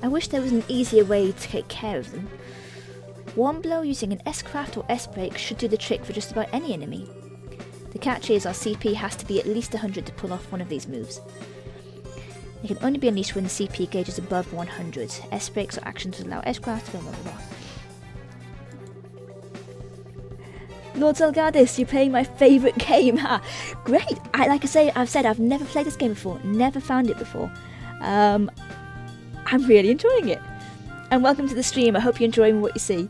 I wish there was an easier way to take care of them. One blow using an S-craft or S-break should do the trick for just about any enemy. The catch is our CP has to be at least 100 to pull off one of these moves. They can only be unleashed when the CP gauge is above 100. S-breaks or actions allow S-craft, blah blah blah. Lord Zelgadis, you're playing my favourite game. Ha! Great! Like I say, I've never played this game before, never found it before. I'm really enjoying it. And welcome to the stream, I hope you're enjoying what you see.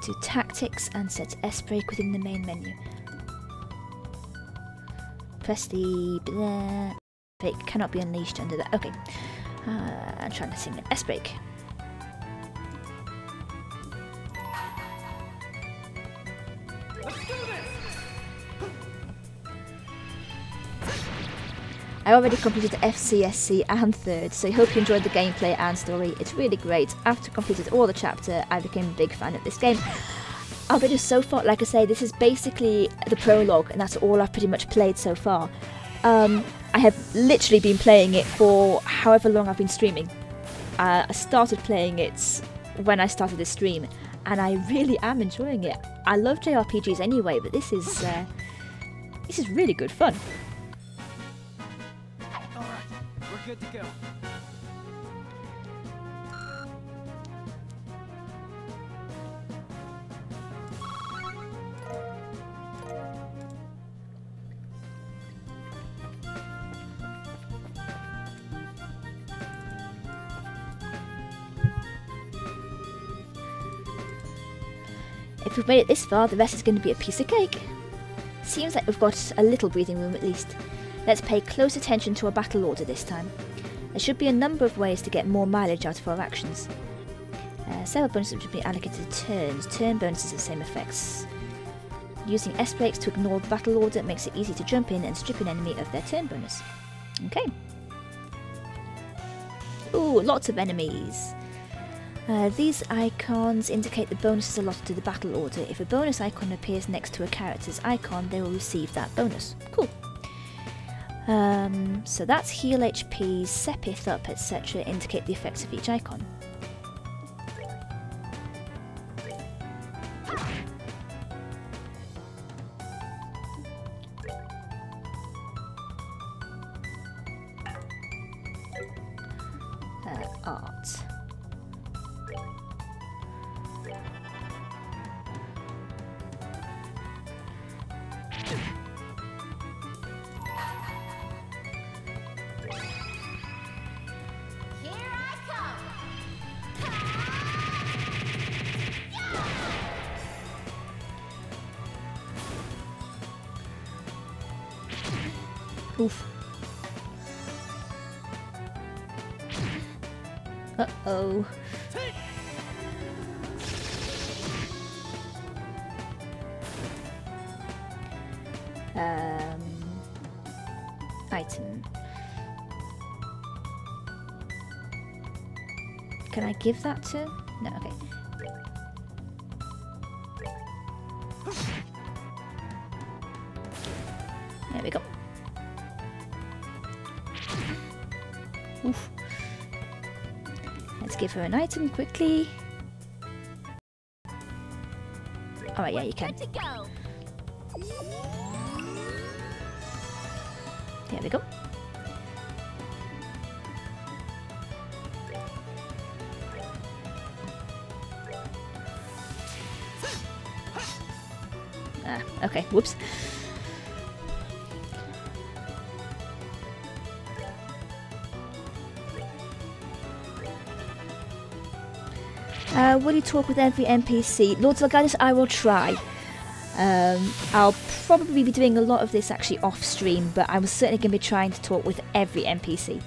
To tactics and set S-break within the main menu. Press the blah. Break cannot be unleashed under that. Okay. I'm trying to sing an S-break. I already completed FCSC and 3rd, so I hope you enjoyed the gameplay and story. It's really great. After completed all the chapter, I became a big fan of this game. I've been so far, like I say, this is basically the prologue, and that's all I've pretty much played so far. I have literally been playing it for however long I've been streaming. I started playing it when I started this stream, and I really am enjoying it. I love JRPGs anyway, but this is really good fun. Good to go. If we've made it this far, the rest is going to be a piece of cake. Seems like we've got a little breathing room at least. Let's pay close attention to our battle order this time. There should be a number of ways to get more mileage out of our actions. Several bonuses should be allocated to turns. Turn bonuses have the same effects. Using S-breaks to ignore the battle order makes it easy to jump in and strip an enemy of their turn bonus. Okay. Ooh, lots of enemies. These icons indicate the bonuses allotted to the battle order. If a bonus icon appears next to a character's icon, they will receive that bonus. Cool. So that's heal HP, Sepith up, etc. indicate the effects of each icon. Art. Oof. Uh-oh. Item. Can I give that to? No, okay. There we go. Oof. Let's give her an item quickly. Alright, yeah, you can. Good to go. There we go. Ah, okay, whoops. Will you talk with every NPC? Lord Zelgadis, I will try. I'll probably be doing a lot of this actually off stream, but I was certainly going to be trying to talk with every NPC.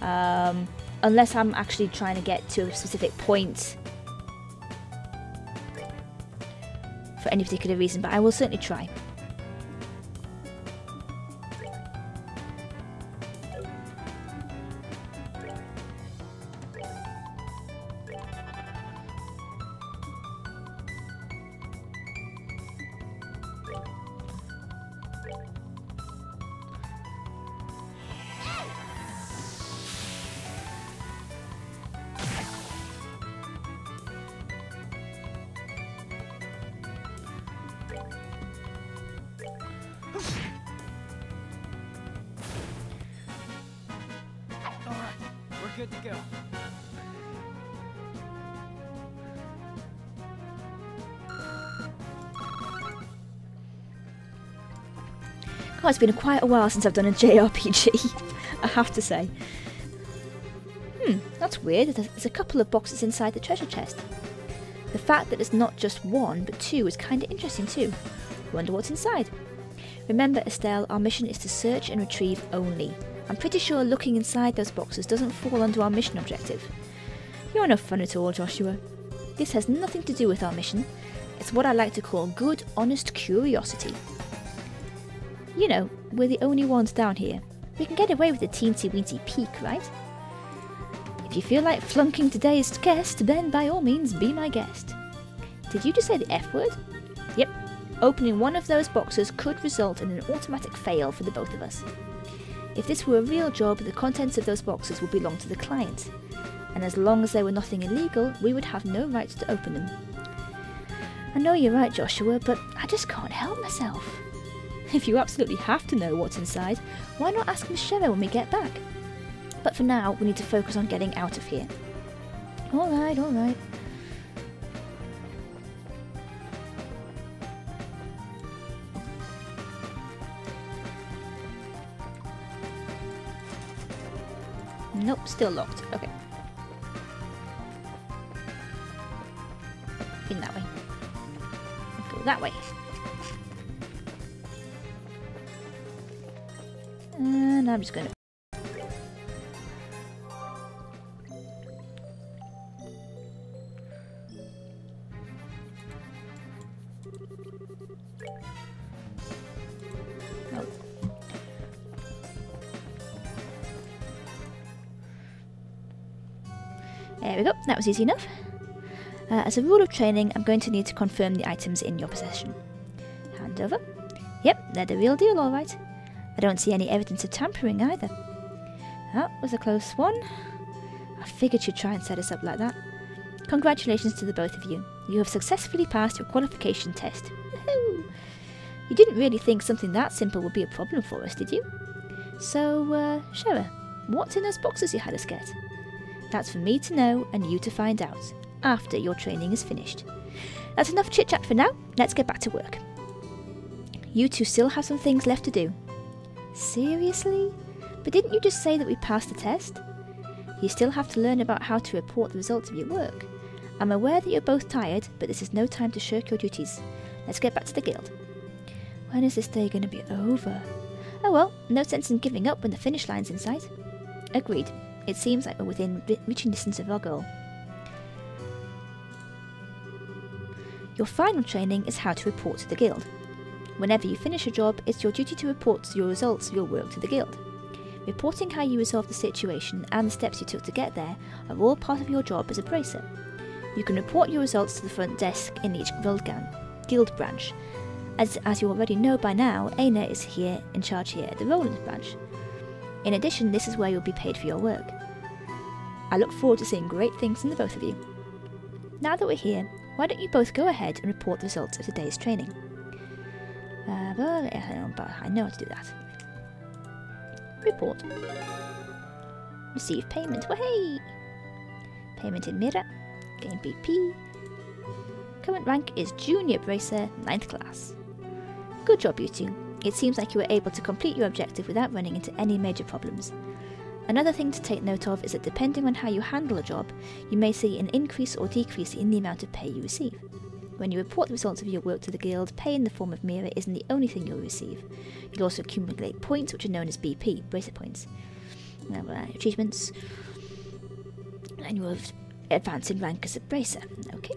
Unless I'm actually trying to get to a specific point for any particular reason, but I will certainly try. Alright, we're good to go. God, it's been quite a while since I've done a JRPG, I have to say. That's weird. There's a couple of boxes inside the treasure chest. The fact that there's not just one, but two is kind of interesting too. Wonder what's inside. Remember, Estelle, our mission is to search and retrieve only. I'm pretty sure looking inside those boxes doesn't fall under our mission objective. You're no fun at all, Joshua. This has nothing to do with our mission. It's what I like to call good, honest curiosity. You know, we're the only ones down here. We can get away with a teensy-weensy peek, right? If you feel like flunking today's guest, then by all means be my guest. Did you just say the F word? Yep. Opening one of those boxes could result in an automatic fail for the both of us. If this were a real job, the contents of those boxes would belong to the client. And as long as there were nothing illegal, we would have no right to open them. I know you're right, Joshua, but I just can't help myself. If you absolutely have to know what's inside, why not ask Miss Sheva when we get back? But for now, we need to focus on getting out of here. Alright, alright. Nope, still locked. Okay. In that way. Go that way. And I'm just going to... Oh. There we go, that was easy enough. As a rule of training, I'm going to need to confirm the items in your possession. Hand over. Yep, they're the real deal, alright. I don't see any evidence of tampering either. That was a close one. I figured you'd try and set us up like that. Congratulations to the both of you. You have successfully passed your qualification test. Woohoo! You didn't really think something that simple would be a problem for us, did you? So, Sheva, what's in those boxes you had us get? That's for me to know and you to find out, after your training is finished. That's enough chit-chat for now. Let's get back to work. You two still have some things left to do. Seriously? But didn't you just say that we passed the test? You still have to learn about how to report the results of your work. I'm aware that you're both tired, but this is no time to shirk your duties. Let's get back to the guild. When is this day going to be over? Oh well, no sense in giving up when the finish line's in sight. Agreed. It seems like we're within reaching distance of our goal. Your final training is how to report to the guild. Whenever you finish a job, it's your duty to report your results of your work to the guild. Reporting how you resolved the situation and the steps you took to get there are all part of your job as a bracer. You can report your results to the front desk in each guild gang. guild branch. As you already know by now, Aina is here in charge here at the Roland branch. In addition, this is where you'll be paid for your work. I look forward to seeing great things from the both of you. Now that we're here, why don't you both go ahead and report the results of today's training? But I know how to do that. Report. Receive payment. Wahey! Payment in Mira. Gain BP. Current rank is Junior Bracer, 9th class. Good job, you two. It seems like you were able to complete your objective without running into any major problems. Another thing to take note of is that depending on how you handle a job, you may see an increase or decrease in the amount of pay you receive. When you report the results of your work to the guild, pay in the form of Mira isn't the only thing you'll receive. You'll also accumulate points, which are known as BP, Bracer points. Now, achievements. And you will advance in rank as a Bracer. Okay.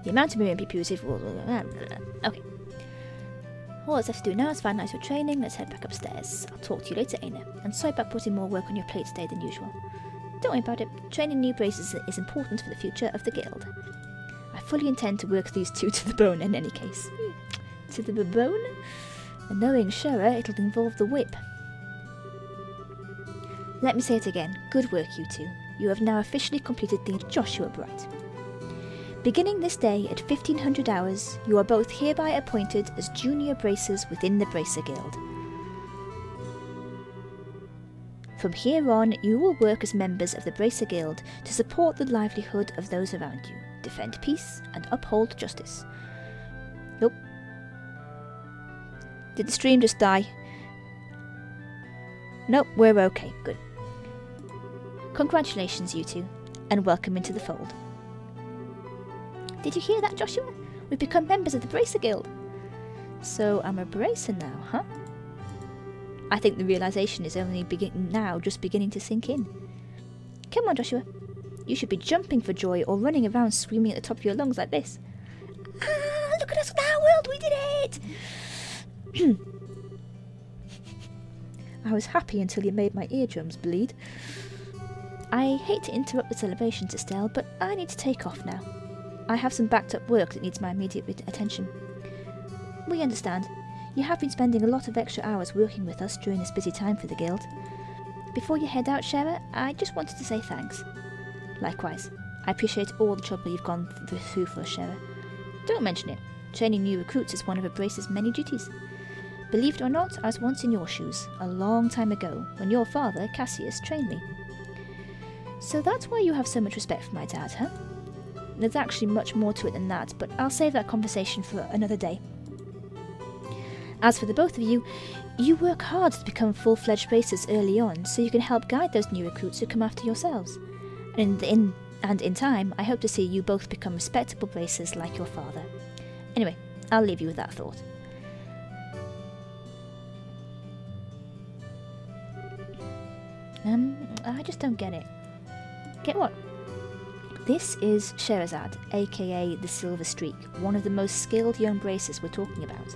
The amount of Mira and BP received will... Okay. All that's left to do now is finalise your training. Let's head back upstairs. I'll talk to you later, Aina. And sorry about putting more work on your plate today than usual. Don't worry about it. Training new bracers is important for the future of the guild. I fully intend to work these two to the bone in any case. To the bone? And knowing Shura, it'll involve the whip. Let me say it again. Good work, you two. You have now officially completed the Joshua Bright. Beginning this day at 1500 hours, you are both hereby appointed as junior bracers within the Bracer Guild. From here on, you will work as members of the Bracer Guild to support the livelihood of those around you, defend peace, and uphold justice. Nope. Did the stream just die? Nope, we're okay. Good. Congratulations, you two, and welcome into the fold. Did you hear that, Joshua? We've become members of the Bracer Guild. So I'm a Bracer now, huh? I think the realisation is only just beginning to sink in. Come on, Joshua. You should be jumping for joy or running around screaming at the top of your lungs like this. Ah, look at us now, world, we did it! I was happy until you made my eardrums bleed. I hate to interrupt the celebrations, Estelle, but I need to take off now. I have some backed up work that needs my immediate attention. We understand. You have been spending a lot of extra hours working with us during this busy time for the guild. Before you head out, Shara, I just wanted to say thanks. Likewise. I appreciate all the trouble you've gone through for us, Shara. Don't mention it. Training new recruits is one of a Bracer's many duties. Believe it or not, I was once in your shoes, a long time ago, when your father, Cassius, trained me. So that's why you have so much respect for my dad, huh? There's actually much more to it than that, but I'll save that conversation for another day. As for the both of you, you work hard to become full-fledged bracers early on, so you can help guide those new recruits who come after yourselves. And in time, I hope to see you both become respectable bracers like your father. Anyway, I'll leave you with that thought. I just don't get it. Get what? This is Sherazad, aka the Silver Streak, one of the most skilled young bracers we're talking about.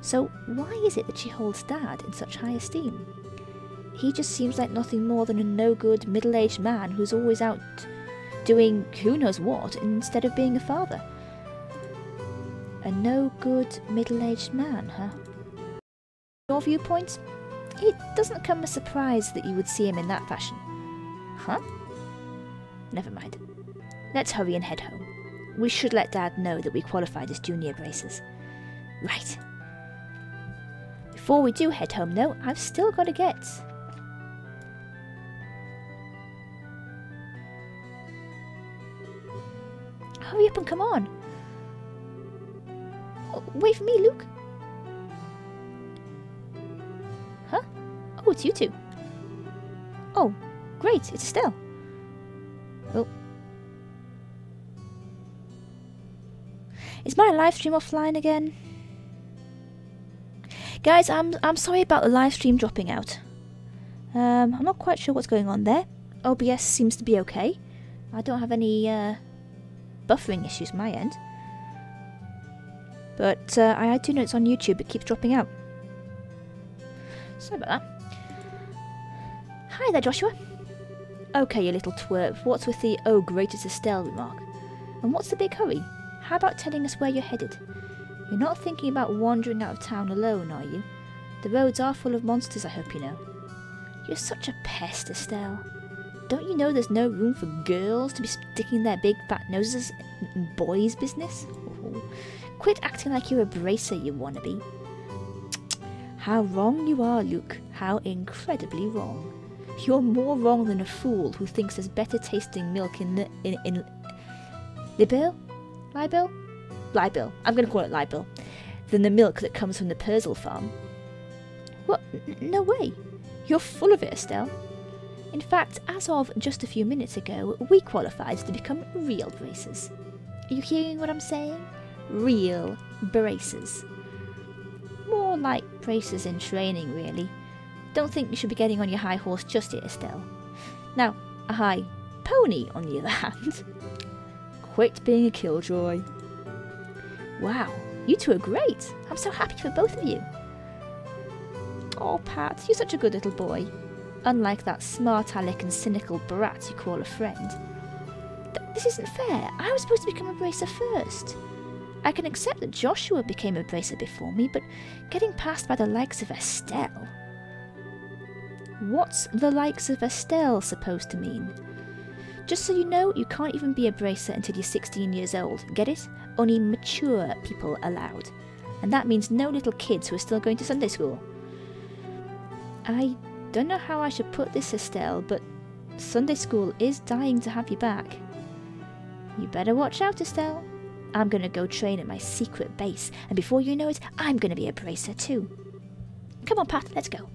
So why is it that she holds Dad in such high esteem? He just seems like nothing more than a no-good middle-aged man who's always out doing who knows what instead of being a father. A no-good middle-aged man, huh? Your viewpoint? It doesn't come as a surprise that you would see him in that fashion. Huh? Never mind. Let's hurry and head home. We should let Dad know that we qualified as junior bracers. Right. Before we do head home, though, I've still got to get... Hurry up and come on. Oh, wait for me, Luke. Huh? Oh, it's you two. Oh, great, it's Estelle. Oh. Is my live stream offline again? Guys, I'm sorry about the live stream dropping out. I'm not quite sure what's going on there. OBS seems to be okay. I don't have any buffering issues on my end. But I do notice on YouTube it keeps dropping out. Sorry about that. Hi there, Joshua. Okay, you little twerp, what's with the "oh greatest Estelle" remark? And what's the big hurry? How about telling us where you're headed? You're not thinking about wandering out of town alone, are you? The roads are full of monsters, I hope you know. You're such a pest, Estelle. Don't you know there's no room for girls to be sticking their big fat noses in boys' business? Oh. Quit acting like you're a bracer, you wannabe. How wrong you are, Luke. How incredibly wrong. You're more wrong than a fool who thinks there's better tasting milk in Libil? Libil. I'm going to call it Libil. Than the milk that comes from the Purcell farm. What? No way. You're full of it, Estelle. In fact, as of just a few minutes ago, we qualified to become real bracers. Are you hearing what I'm saying? Real bracers. More like bracers in training, really. Don't think you should be getting on your high horse just yet, Estelle. Now, a high pony, on the other hand. Quit being a killjoy. Wow, you two are great. I'm so happy for both of you. Oh, Pat, you're such a good little boy. Unlike that smart aleck and cynical brat you call a friend. This isn't fair. I was supposed to become a bracer first. I can accept that Joshua became a bracer before me, but getting passed by the likes of Estelle... What's the likes of Estelle supposed to mean? Just so you know, you can't even be a bracer until you're 16 years old. Get it? Only mature people allowed. And that means no little kids who are still going to Sunday school. I don't know how I should put this, Estelle, but Sunday school is dying to have you back. You better watch out, Estelle. I'm going to go train at my secret base, and before you know it, I'm going to be a bracer too. Come on, Pat, let's go.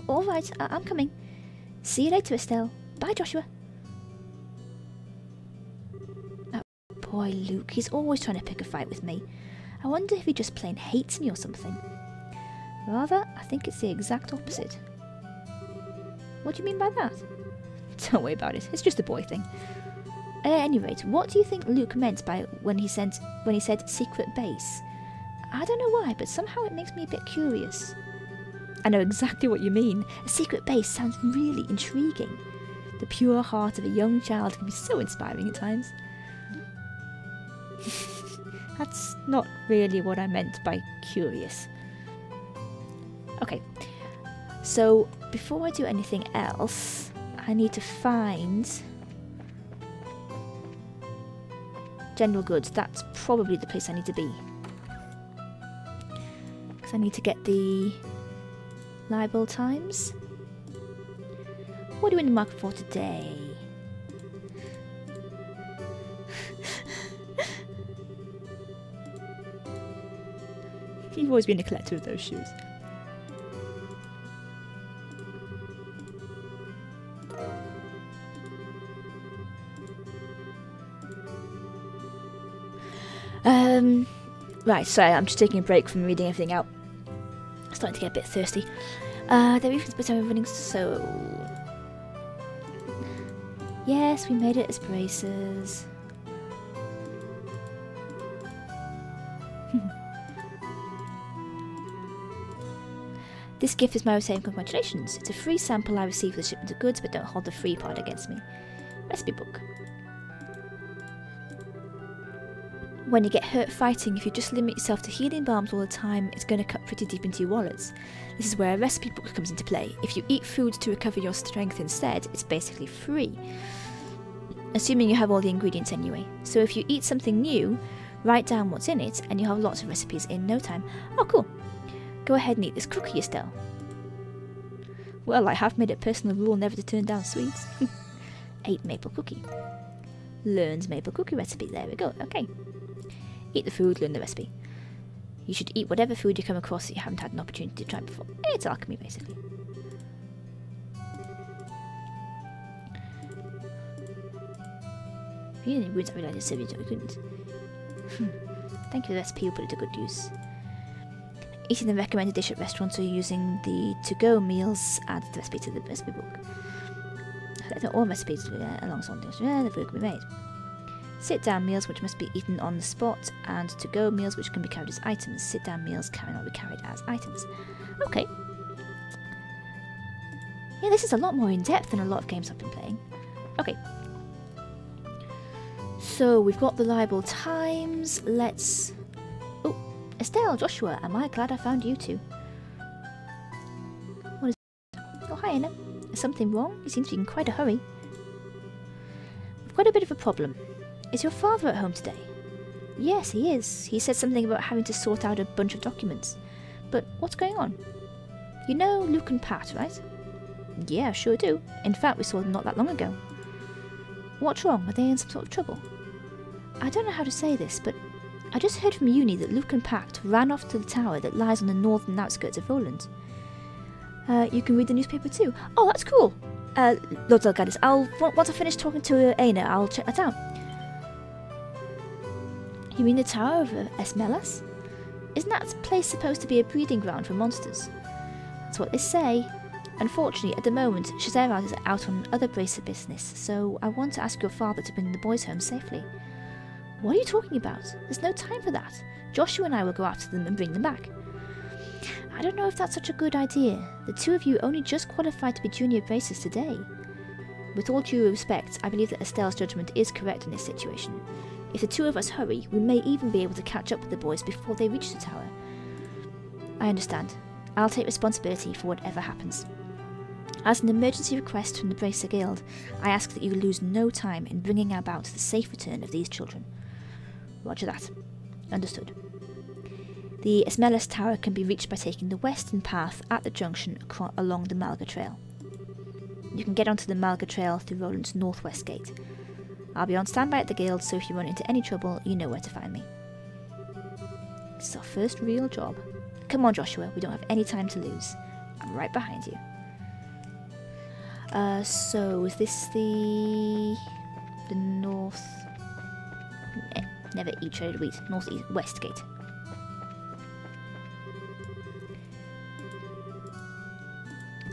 All right, I'm coming. See you later, Estelle. Bye, Joshua. Oh, boy, Luke, he's always trying to pick a fight with me. I wonder if he just plain hates me or something. Rather, I think it's the exact opposite. What do you mean by that? Don't worry about it, it's just a boy thing. At any rate, what do you think Luke meant by when he said secret base? I don't know why, but somehow it makes me a bit curious. I know exactly what you mean. A secret base sounds really intriguing. The pure heart of a young child can be so inspiring at times. That's not really what I meant by curious. Okay, so before I do anything else, I need to find general goods. That's probably the place I need to be, because I need to get the libel times. What are we in the market for today? You've always been a collector of those shoes. Right, sorry, I'm just taking a break from reading everything out. Starting to get a bit thirsty. There are even bits of running, so... Yes, we made it as bracers. This gift is my way of saying congratulations. It's a free sample I received for the shipment of goods, but don't hold the free part against me. Recipe book. When you get hurt fighting, if you just limit yourself to healing balms all the time, it's going to cut pretty deep into your wallets. This is where a recipe book comes into play. If you eat food to recover your strength instead, it's basically free. Assuming you have all the ingredients anyway. So if you eat something new, write down what's in it, and you'll have lots of recipes in no time. Oh, cool. Go ahead and eat this cookie, Estelle. Well, I have made it a personal rule never to turn down sweets. Ate maple cookie. Learned maple cookie recipe. There we go. Okay. Eat the food, learn the recipe. You should eat whatever food you come across that you haven't had an opportunity to try before. It's alchemy, basically. If you need any words, I realised I said I couldn't. Thank you for the recipe, you put it to good use. Eating the recommended dish at restaurants or using the to-go meals, add the recipe to the recipe book. All recipes alongside the food can be made. Sit-down meals which must be eaten on the spot, and to-go meals which can be carried as items. Sit-down meals cannot be carried as items. Okay. Yeah, this is a lot more in-depth than a lot of games I've been playing. Okay. So we've got the reliable times. Let's... Oh, Estelle, Joshua, am I glad I found you two. What is... Oh, hi, Anna. Is something wrong? You seem to be in quite a hurry. We've got a bit of a problem. Is your father at home today? Yes, he is. He said something about having to sort out a bunch of documents. But what's going on? You know Luke and Pat, right? Yeah, sure do. In fact, we saw them not that long ago. What's wrong? Are they in some sort of trouble? I don't know how to say this, but I just heard from uni that Luke and Pat ran off to the tower that lies on the northern outskirts of Roland. You can read the newspaper too. Oh, that's cool. Lord Delgadis, once I finish talking to Aina, I'll check that out. You mean the Tower of Esmelas? Isn't that place supposed to be a breeding ground for monsters? That's what they say. Unfortunately, at the moment, Shazerad is out on other bracer business, so I want to ask your father to bring the boys home safely. What are you talking about? There's no time for that. Joshua and I will go after them and bring them back. I don't know if that's such a good idea. The two of you only just qualified to be junior bracers today. With all due respect, I believe that Estelle's judgment is correct in this situation. If the two of us hurry, we may even be able to catch up with the boys before they reach the tower. I understand. I'll take responsibility for whatever happens. As an emergency request from the Bracer Guild, I ask that you lose no time in bringing about the safe return of these children. Roger that. Understood. The Esmelas Tower can be reached by taking the western path at the junction along the Malga Trail. You can get onto the Malga Trail through Roland's northwest gate. I'll be on standby at the guild, so if you run into any trouble, you know where to find me. This is our first real job. Come on, Joshua, we don't have any time to lose. I'm right behind you. So is this the north... never eat shredded wheat. Northeast west gate.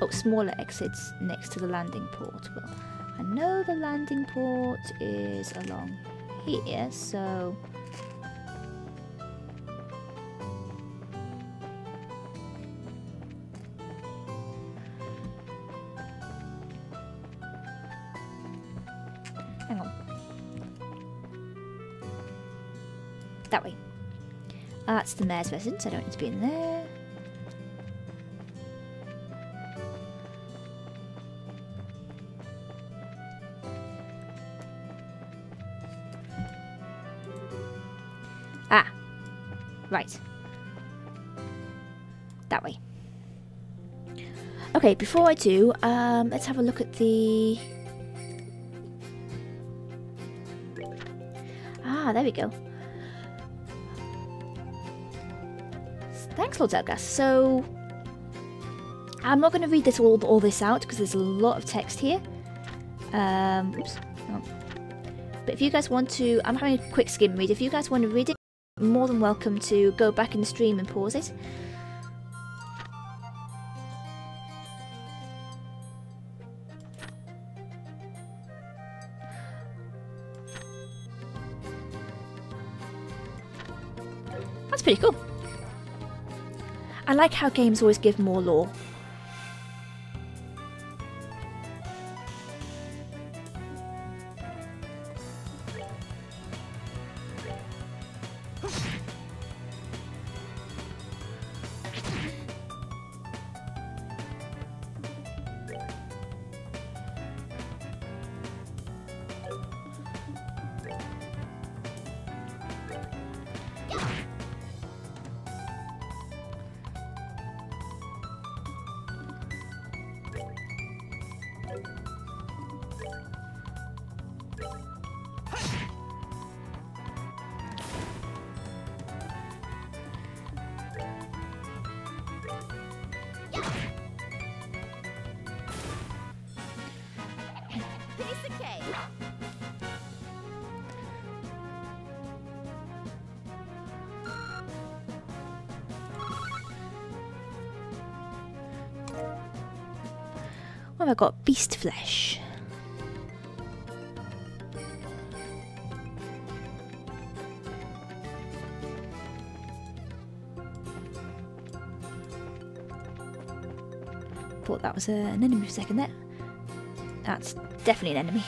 Oh, smaller exits next to the landing port. Well, I know the landing port is along here, so... Hang on. That way. That's the mayor's residence. I don't need to be in there. Ah, right. That way. Okay, before I do, let's have a look at the... Ah, there we go. Thanks, Lord Zelgas. So, I'm not going to read this all this out because there's a lot of text here. Oops. Oh. But if you guys want to, I'm having a quick skim read. If you guys want to read it, you're more than welcome to go back in the stream and pause it. That's pretty cool. I like how games always give more lore. Piece of cake. What have I got? Beast flesh. Thought that was an enemy for a second there. That's definitely an enemy.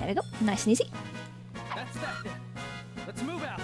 There we go. Nice and easy. That's that then. Let's move out.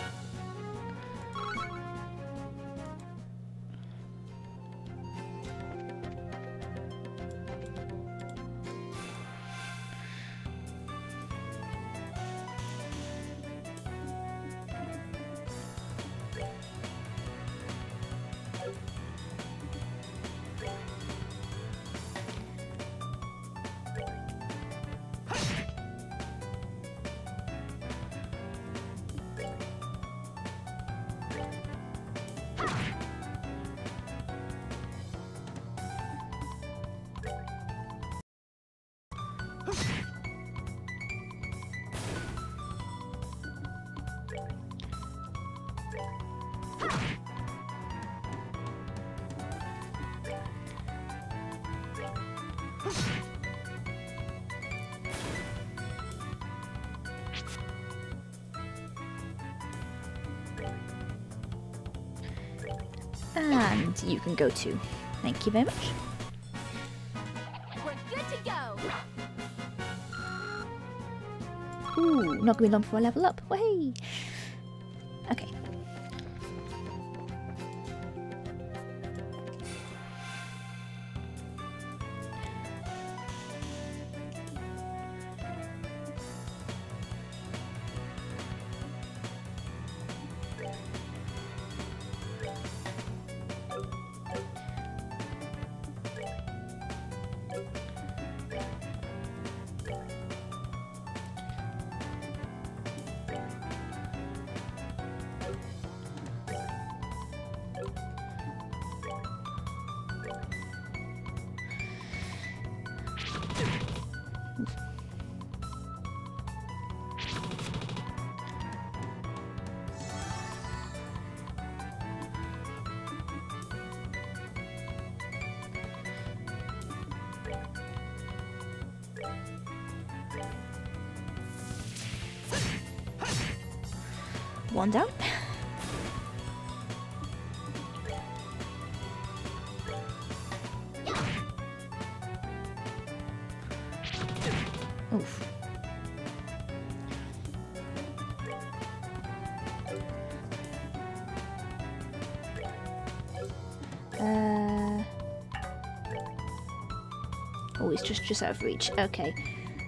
And you can go too. Thank you very much. We're good to go. Ooh, not going to be long before I level up. Way! Okay. One down. Oof. Oh, it's just out of reach. Okay.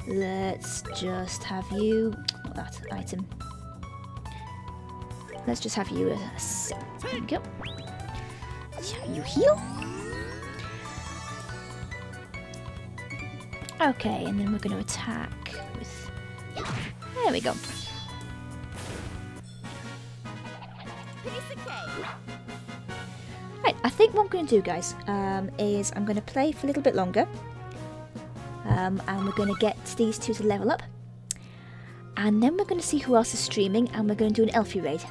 Let's just have you... Not that item. Let's just have you a sec. There we go. You heal. Okay, and then we're going to attack with... There we go. Piece of cake. Right, I think what I'm going to do, guys, is I'm going to play for a little bit longer. And we're going to get these two to level up. And then we're going to see who else is streaming, and we're going to do an Elfie raid.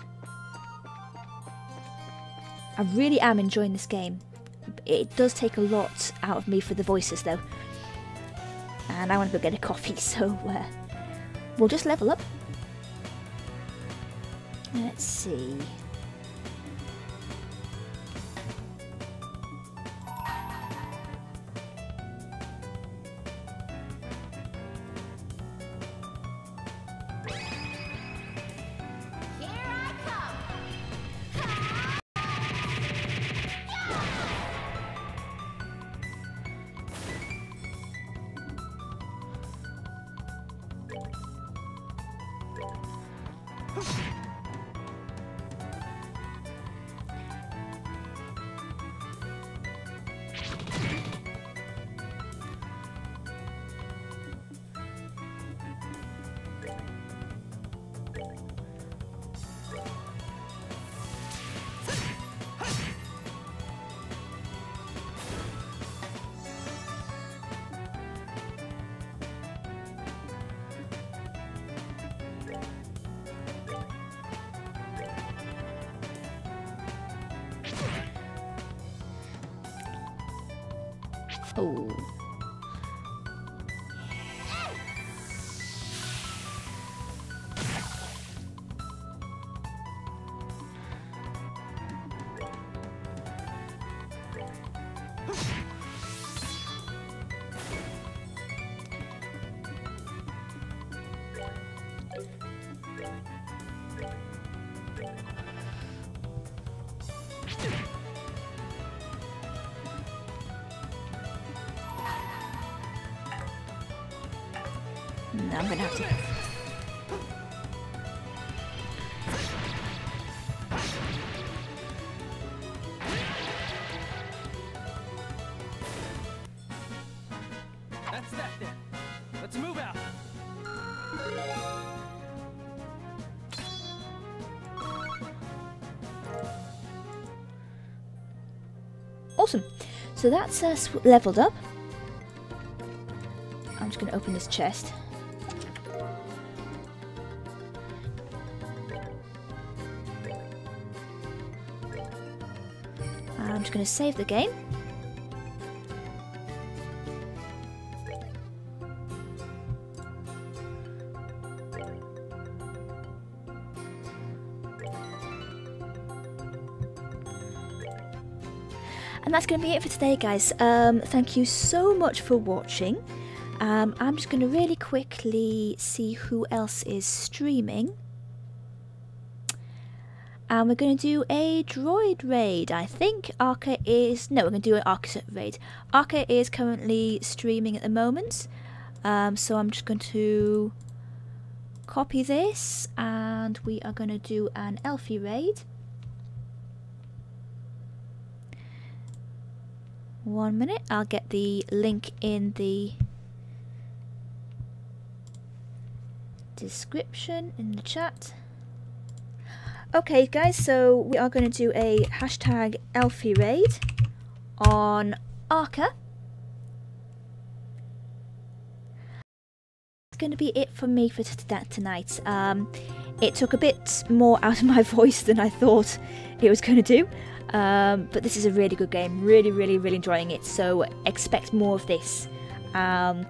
I really am enjoying this game. It does take a lot out of me for the voices, though. And I want to go get a coffee, so we'll just level up. Let's see. Here I come. Oh. No, I'm gonna have to. That's that then. Let's move out. Awesome. So that's us leveled up. I'm just going to open this chest. I'm just going to save the game. And that's going to be it for today, guys. Thank you so much for watching. I'm just going to really quickly see who else is streaming. And we're going to do a droid raid. I think Arca is... No, we're going to do an Arca raid. Arca is currently streaming at the moment. So I'm just going to copy this. And we are going to do an Elfie raid. 1 minute. I'll get the link in the description in the chat. Okay guys, so we are going to do a hashtag Elfie raid on Arca. That's going to be it for me for tonight. It took a bit more out of my voice than I thought it was going to do. But this is a really good game. Really enjoying it. So expect more of this.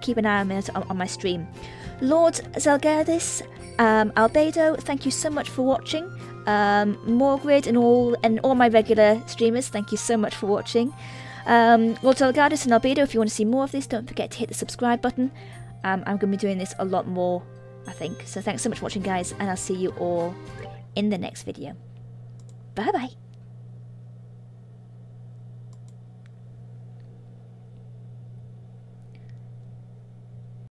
Keep an eye on it on my stream. Lord Zelgardis, Albedo, thank you so much for watching. Morgrid and all my regular streamers, thank you so much for watching. Lord Zelgardis and Albedo, if you want to see more of this, don't forget to hit the subscribe button. I'm going to be doing this a lot more, I think. So thanks so much for watching, guys, and I'll see you all in the next video. Bye bye.